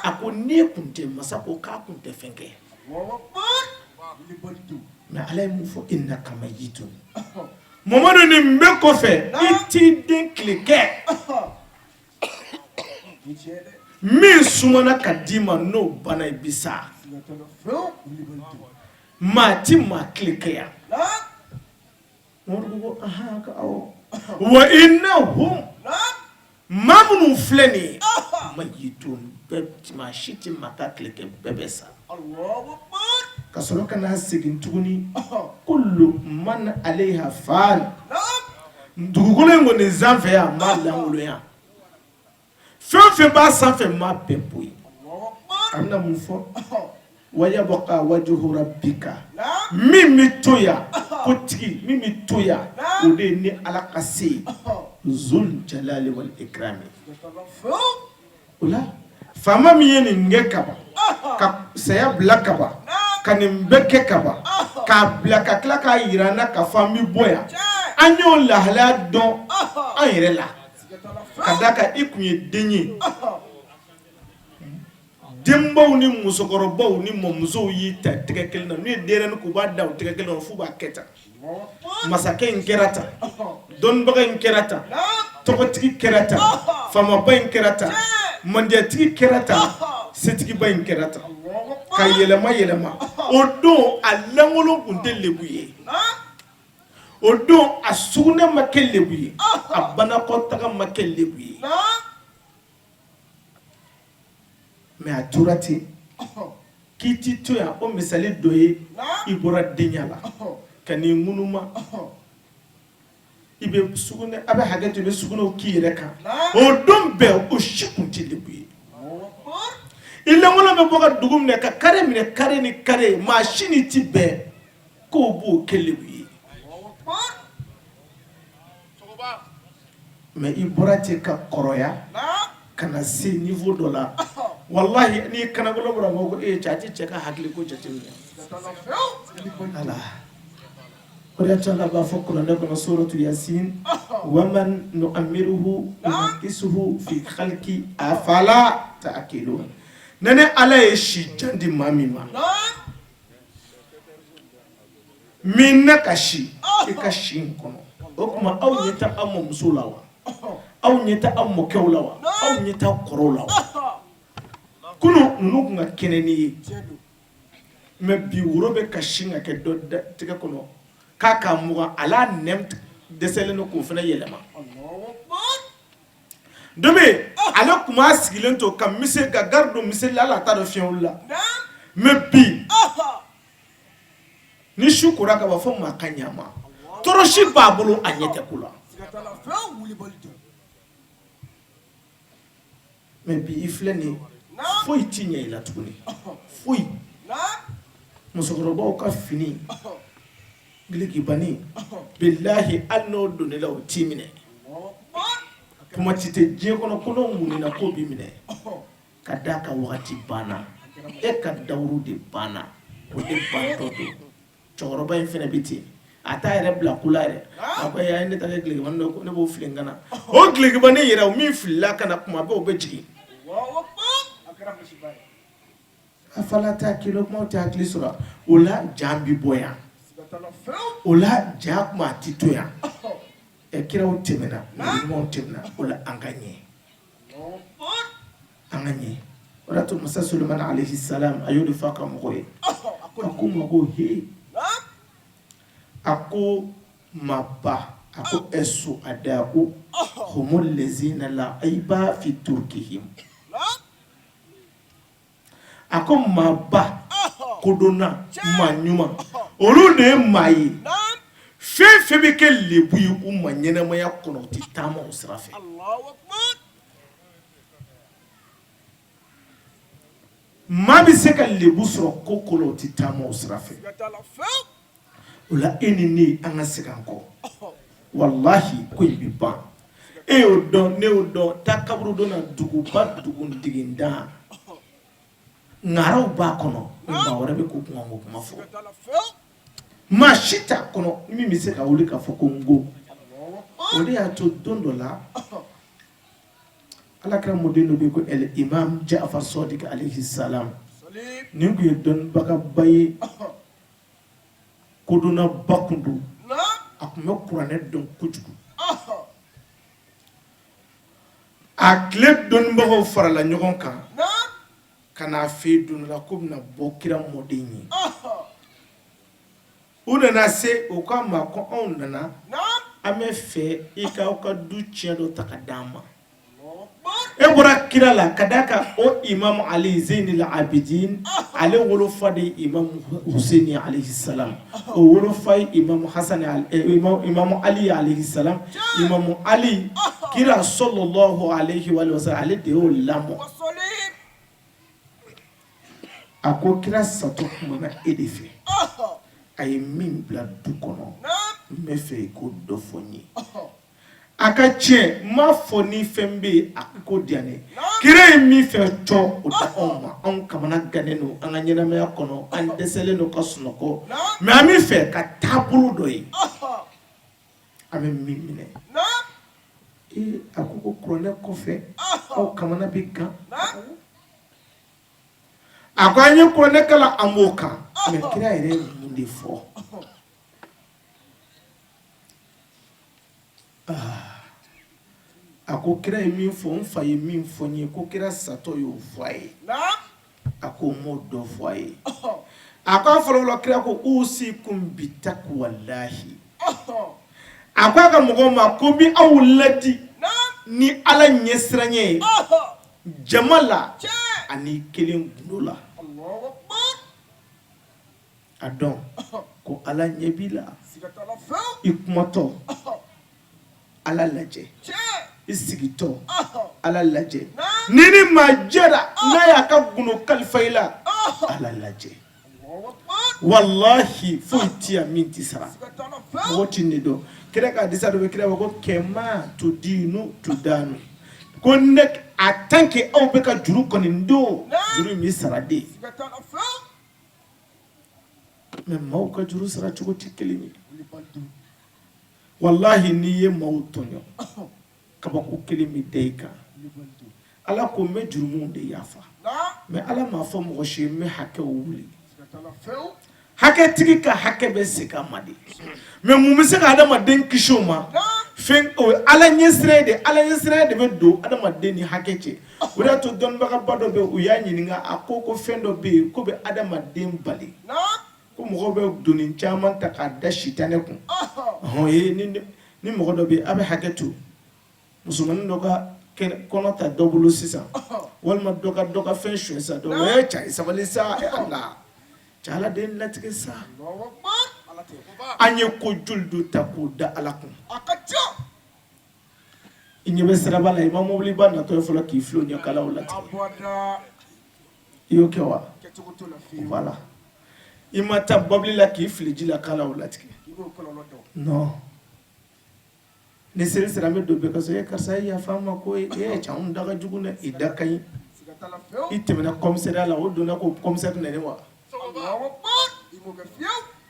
E: a ko n'i kun tɛ masa ko k'a kun tɛ fɛn kɛ mais ala ye mun fɔ innaka mayitun Mamadu nin bɛɛ kɔfɛ i t'i den tile kɛ min sumana ka d'i ma n'o bana i bi sa maa ti maa tile kɛ yan Mamadu ko ka awɔ wa innahum maa minnu filɛ nin ye mayitun bɛɛ maa si ti maa ta tile kɛ bɛɛ bɛ sa ka sɔrɔ ka n'a segin tuguni kullu man alayha fan dugukolo in kɔni sanfɛ yan maa langolo yan fɛn o fɛn b'a sanfɛ maa bɛɛ bo ye a bɛna mun fɔ wa yabqa wajhu rabbika min bɛ to yan ko tigi min bɛ to yan o de ye ni ala ka se ye zul jalali wal ikrami o la faama min ye nin kɛ kaban ka saya bila kaban ka nin bɛɛ kɛ kaban k'a bila ka tila k'a yira an na ka fɔ an bɛ bɔ yan an y'o lahalaya dɔn an yɛrɛ la ka d'a kan i kun ye den ye denbaw ni musokɔrɔbaw ni mɔmusow y'i ta tɛgɛ kelen na n'u ye denyɛrɛnin k'u b'a da o tɛgɛ kelen na f'u b'a kɛ tan masakɛ in kɛra tan dɔnnibaga in kɛra tan tɔgɔtigi kɛra tan faamaba in kɛra tan mandiyatigi kɛra tan setigiba in kɛra tan ka yɛlɛma yɛlɛma o don a langolo tun tɛ lebu ye o don a sugunɛ ma kɛ lebu ye a banakɔtaga ma kɛ lebu ye mais a tora ten k'i ti to yan o misali dɔ ye i bɔra denya la ka n'i ŋunuma i bɛ sugunɛ a bɛ hakɛ to i bɛ sugunɛw k'i yɛrɛ kan o don bɛɛ o si tun tɛ lebu ye i langolo bɛ bɔ ka dugu minɛ ka kare minɛ kare ni kare maa si ni ti bɛɛ k'o b'o kɛ lebu ye mais i bɔra ten ka kɔrɔya ka na se niveau dɔ la wallahi n'i ye kanagolo bɔra mɔgɔ ko cɛ a tɛ cɛ ka hakili ko jateminɛ ala o de y'a to ala b'a fɔ kuranɛ kɔnɔ suratu yasin waman nu'ammiruhu nunakkisuhu fi khalqi afala ta'qilun ne ala ye si jan di maa min ma min na ka si i ka si in kɔnɔ o tuma aw ɲɛ tɛ aw mɔmuso la wa aw ɲɛ tɛ aw mɔkɛw la wa aw ɲɛ tɛ aw kɔrɔw la wa kunu ninnu kun ka kɛnɛ ni ye mais bi woro bɛ ka si ka kɛ dɔ tigɛ kɔnɔ k'a ka mugan ala nɛm dɛsɛlen don k'o fana yɛlɛma dɔ bɛ yen ale kun b'a sigilen to ka miseli ka gari don miseli la ala t'a dɔn fiɲɛ wulila mais bi ni su kora ka ban fo maa ka ɲɛ a ma tɔɔrɔsi b'a bolo a ɲɛ tɛ ko la mais bi i filɛ nin ye foyi ti ɲɛ i la tuguni foyi musokɔrɔbaw ka fini gilekibani bilahi hali n'o donni la o t'i minɛ kuma ti tɛ diɲɛ kɔnɔ ko n'o munina k'o b'i minɛ ka d'a ka wagati banna e ka dawuru de banna o de bantɔ don cɛkɔrɔba in fɛnɛ bɛ ten a t'a yɛrɛ bila ko la yɛrɛ a ko ayi ne ta kɛ gilekibani dɔ ko ne b'o fili n kana o gilekibani yɛrɛ o min filila kana kuma bɛɛ o bɛ jigin afala t'a kilo kuma tɛ hakili sɔrɔ o la jan bi bɔ yan o la ja kuma a ti to yan kiraw tɛmɛna ɲumanw tɛmɛna o la an ka ɲɛ an ka ɲɛ o de y'a to masa Sulemani alayhi salam a y'o de fɔ a ka mɔgɔw ye a ko ma ko he a ko ma ba a ko ɛsu a da ko humul lezina la aiba fi turkihim a ko maa ba kodonna maa ɲuman olu de ye maa ye fɛn fɛn bɛ kɛ lebu ye u ma ɲɛnɛmaya kɔnɔ u tɛ taama o sira fɛ maa bɛ se ka lebu sɔrɔ ko ko la u tɛ taama o sira fɛ o la e ni ne an ka segin an kɔ walahi ko in bɛ ban e y'o dɔn ne y'o dɔn taa kaburu dɔ na duguba dugutiginda ngaraw b'a kɔnɔ ni maa wɛrɛ bɛ k'o kuma fɔ maa si t'a kɔnɔ min bɛ se ka wuli k'a fɔ ko n ko o de y'a to don dɔ la alakira mɔden dɔ bɛ yen ko imam Ja'far Sadiq alayhi salam nin tun ye dɔnnibagaba ye kodɔnnaba kun don a tun bɛ kuranɛ dɔn kojugu a tile dɔnnibagaw farala ɲɔgɔn kan ka n'a fɛ don la ko bɛna bɔ kira mɔden ye u nana se u k'a ma ko anw nana an bɛ fɛ i k'aw ka du tiɲɛ dɔ ta ka d'an ma e bɔra kira la ka d'a kan o imam Ali Zainul Abidin ale wolofa de imam Husaini alayhi salam o wolofa ye imam Hasan imam Ali alayhi salam imam Ali kira sallallahu alayhi wa sallam ale de y'o lamɔ a ko kira sato kumana e de fɛ a ye min bila du kɔnɔ n bɛ fɛ i ko dɔ fɔ n ye a ka tiɲɛ n m'a fɔ ni fɛn bɛ yen a ko diya ne kira ye min fɛ cɔ o da anw ma anw kamana gannen don an ka ɲɛnamaya kɔnɔ an dɛsɛlen don ka sunɔgɔ mɛ an bɛ fɛ ka taabolo dɔ ye an bɛ min minɛ a ko kuranɛ kɔfɛ aw kamana bɛ gan a ko an ye kuranɛ kalan an b'o kan mɛ kira yɛrɛ ye mun de fɔ a ko kira ye min fɔ n fa ye min fɔ n ye ko kira satɔ y'o fɔ a ye a ko n m'o dɔ fɔ a ye a ko a fɔlɔ kira ko usikum bitaqwallahi a ko a ka mɔgɔw ma ko n bɛ aw ladi ni ala ɲɛsiranɲɛ ye jama la ani kelen gundo la a dɔn ko ala ɲɛ b'i la i kumatɔ ala lajɛ i sigitɔ ala lajɛ ni maa jɛra n'a y'a ka gundo kalifa i la ala lajɛ wallahi foyi ti yan min ti sara mɔgɔ ti ne dɔn kira ka hadisa dɔ bɛ kira bɛ ko kɛma tudinu tudanu ko ne a tant que aw bɛ ka juru kɔni don juru in bɛ sara de mɛ maaw ka juru sara cogo ti kelen ye wallahi n'i ye maaw tɔɲɔ kabako kelen bɛ da i kan ala ko n bɛ jurumunw de yafa mɛ ala m'a fɔ mɔgɔ si n bɛ hakɛw wuli hakɛtigi ka hakɛ bɛ segin a ma de mɛ mun bɛ se ka adamaden kisi o ma fɛn o ye ala ɲɛsira de ala ɲɛsira de bɛ don adamaden ni hakɛ cɛ o de y'a to dɔnnibagaba dɔ bɛ yen u y'a ɲininka a ko fɛn dɔ bɛ yen ko bɛ adamaden bali ko mɔgɔw bɛ doni caman ta k'a da sitanɛ kun ye ni mɔgɔ dɔ bɛ yen a bɛ hakɛ to musomanin dɔ ka kɔnɔ ta dɔ bolo sisan walima dɔ ka fɛn suɲɛ sa dɔ o ye cɛ sabali sa ala cɛ ala den latigɛ sa an ye ko joli do ta k'o da ala kun i ɲɛ bɛ siraba la i ma mɔbiliba natɔ ye fɔlɔ k'i filo ɲɛ kala o latigɛ i y'o kɛ wa voilà i ma taa mɔbili la k'i fili ji la kala o latigɛ non ni seri sera an bɛ don bɛɛ ka so karisa ye yafa an ma ko cɛ anw da ka jugu dɛ i da ka ɲi i tɛmɛna komisariya la o donna ko komisari nɛni wa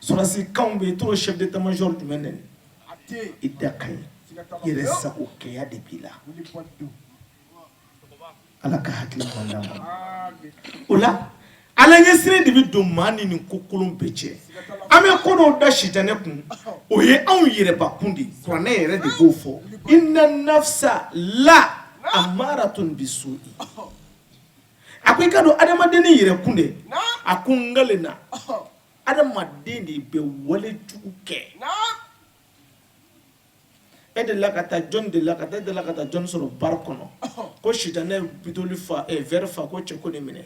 E: sɔrɔsikanw bɛ yen t'o chef d'état-major jumɛn nɛni i da ka ɲi yɛrɛ sago kɛya de b'i la ala ka hakili kɔnɔna ma o la ala ɲɛsira de bɛ don maa ni nin ko kolon bɛɛ cɛ an bɛ ko dɔw da sitanɛ kun o ye anw yɛrɛbakun de kuranɛ yɛrɛ de b'o fɔ inna nafsa la amaratun bisu'i a ko i ka don adamaden ni yɛrɛkun de a ko n galen na adamaden de bɛ wale jugu kɛ e de la ka taa jɔn de la ka taa e de la ka taa jɔn sɔrɔ bari kɔnɔ ko sitanɛ bitoli fa verre fa ko cɛ ko ne minɛ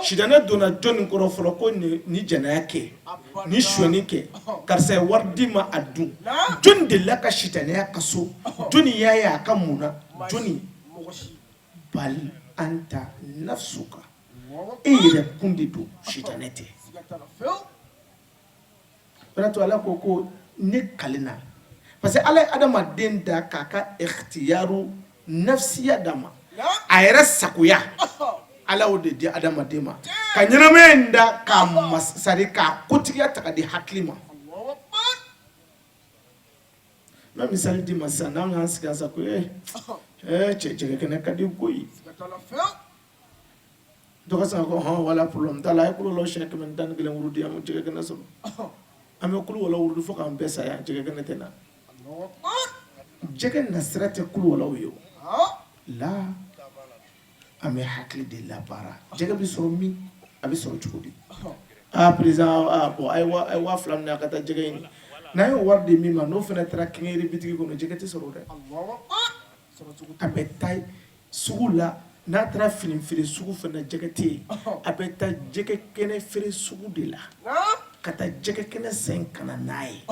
E: sitanɛ donna jɔn kɔrɔ fɔlɔ ko ni jɛnɛya kɛ ni suɲɛni kɛ karisa ye wari di ma a dun jɔn de la ka sitanɛya ka so jɔn y'a ye a ka mun na jɔn bal anta nafsuka e yɛrɛ kun de don sitanɛ tɛ o de to ala ko ne kalena parce que ala ye adamaden da k'a ka ikhtiyaru nafsiya d'a ma a yɛrɛ sagoya ala o de di adamaden ma ka ɲɛnamaya in da k'a masari k'a kotigiya ta ka di hakili ma n bɛ misali di ma sisan n'an y'an sigi an sa ko cɛ jɛgɛ kɛnɛ ka di koyi dɔ ka san ko wala problème t'a la a ye kulo walaw siɲɛ 111 wuru di an bɛ jɛgɛ kɛnɛ sɔrɔ an bɛ kulo walaw wuru fo k'an bɛɛ sa yan jɛgɛ kɛnɛ tɛ na jɛgɛ nasira tɛ kulo walaw ye o la an bɛ hakili de labaara jɛgɛ bɛ sɔrɔ min a bɛ sɔrɔ cogo di président bon a ye 2000 minɛ a ka taa jɛgɛ ɲini n'a ye wari di min ma n'o fana taara kɛɲɛri bitigi kɔnɔ jɛgɛ tɛ sɔrɔ dɛ a bɛ taa sugu la n'a taara fini feere sugu fana jɛgɛ tɛ yen a bɛ taa jɛgɛ kɛnɛ feere sugu de la ka taa jɛgɛ kɛnɛ san ka na n'a ye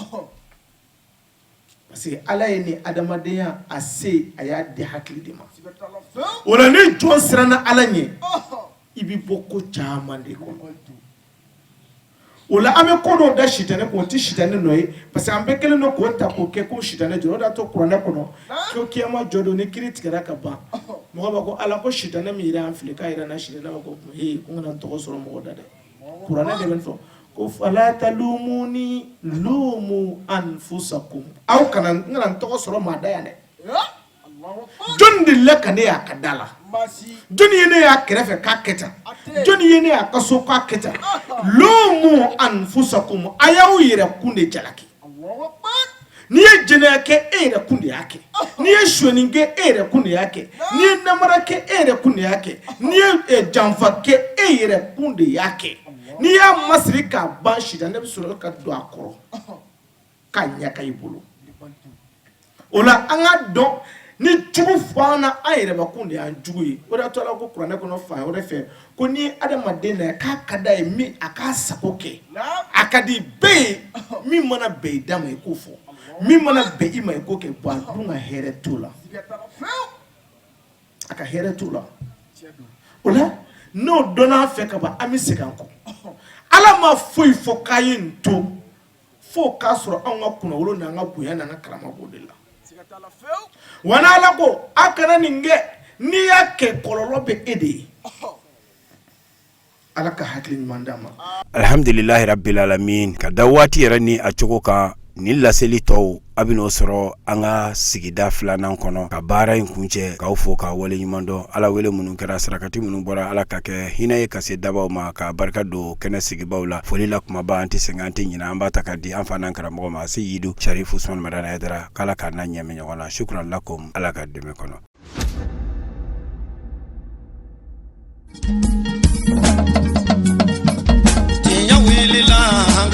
E: parce que ala ye ni adamadenya a se a y'a di hakili de ma o la ni jɔn siranna ala ɲɛ i bɛ bɔ ko caman de kɔnɔ o la an bɛ ko dɔw da sitanɛ kun o tɛ sitanɛ nɔ ye parce que an bɛɛ kɛlen don k'o ta k'o kɛ ko sitanɛ jɔ o de y'a to kuranɛ kɔnɔ ko kiyama jɔ don ni kiri tigɛra ka ban mɔgɔ b'a ko ala ko sitanɛ min yɛrɛ an fili k'a yɛrɛ na sitanɛ b'a ko ko n kana n tɔgɔ sɔrɔ mɔgɔ da dɛ kuranɛ de bɛ nin fɔ ko fala talumuni lumu anfusakum aw kana n kana n tɔgɔ sɔrɔ maa da yan dɛ jɔnni de la ka ne y'a ka da la jɔnni ye ne y'a kɛrɛfɛ k'a kɛ tan jɔnni ye ne y'a ka so k'a kɛ tan lumu anfusakum a y'aw yɛrɛ kun de jalaki n'i ye jɛnɛya kɛ e yɛrɛ kun de y'a kɛ n'i ye sonyani kɛ e yɛrɛ kun de y'a kɛ n'i ye namara kɛ e yɛrɛ kun de y'a kɛ n'i ye janfa kɛ e yɛrɛ kun de y'a kɛ n'i y'a masiri k'a ban sitanɛ bɛ sɔrɔ ka don a kɔrɔ k'a ɲaga i bolo o la an ka dɔn ni jugu fɔ an na an yɛrɛ ma kun de y'an jugu ye o de y'a to ala ko kuranɛ kɔnɔ fan wɛrɛ fɛ ko ni adamaden na k'a ka d'a ye min a k'a sago kɛ a ka di bɛɛ ye min mana bɛn i da ma i k'o fɔ min mana bɛn i ma i k'o kɛ bon a dun ka hɛrɛ t'o la a ka hɛrɛ t'o la o la n'o dɔnna an fɛ ka ban an bɛ segin an kɔ ala ma foyi fɔ k'a ye nin to fo k'a sɔrɔ anw ka kunnawolo n'an ka bonya n'an ka karama b'o de la wa n'ala ko a kana nin kɛ n'i y'a kɛ kɔlɔlɔ bɛ e de ye ala ka hakili ɲuman d'a ma
C: alhamdulilahi rabbil alamin ka da waati yɛrɛ ni a cogo kan ni laseli tɔw a bɛ n'o sɔrɔ an ka sigida filanan kɔnɔ ka baara in kuncɛ k'aw fo k'a wale ɲuman dɔn ala wele minnu kɛra sarakati minnu bɔra ala ka kɛ hinɛ ye ka se dabaw ma ka barika don kɛnɛ sigibaw la foli la kumaba an tɛ sɛgɛn an tɛ ɲinɛ an b'a ta ka di an fa n'an karamɔgɔ ma se yidu sharifu usman madani hayidara k'ala k'a n'a ɲɛmɛ ɲɔgɔn na shukran lakum ala ka dɛmɛ kɔnɔ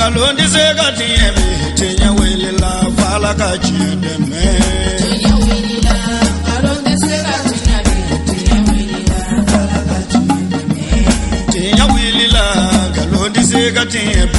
K: Ngalondi sega tieme tinya welila fala ka chideme
B: tinya welila ngalondi sega tinya welila fala ka chideme
K: tinya welila ngalondi sega tieme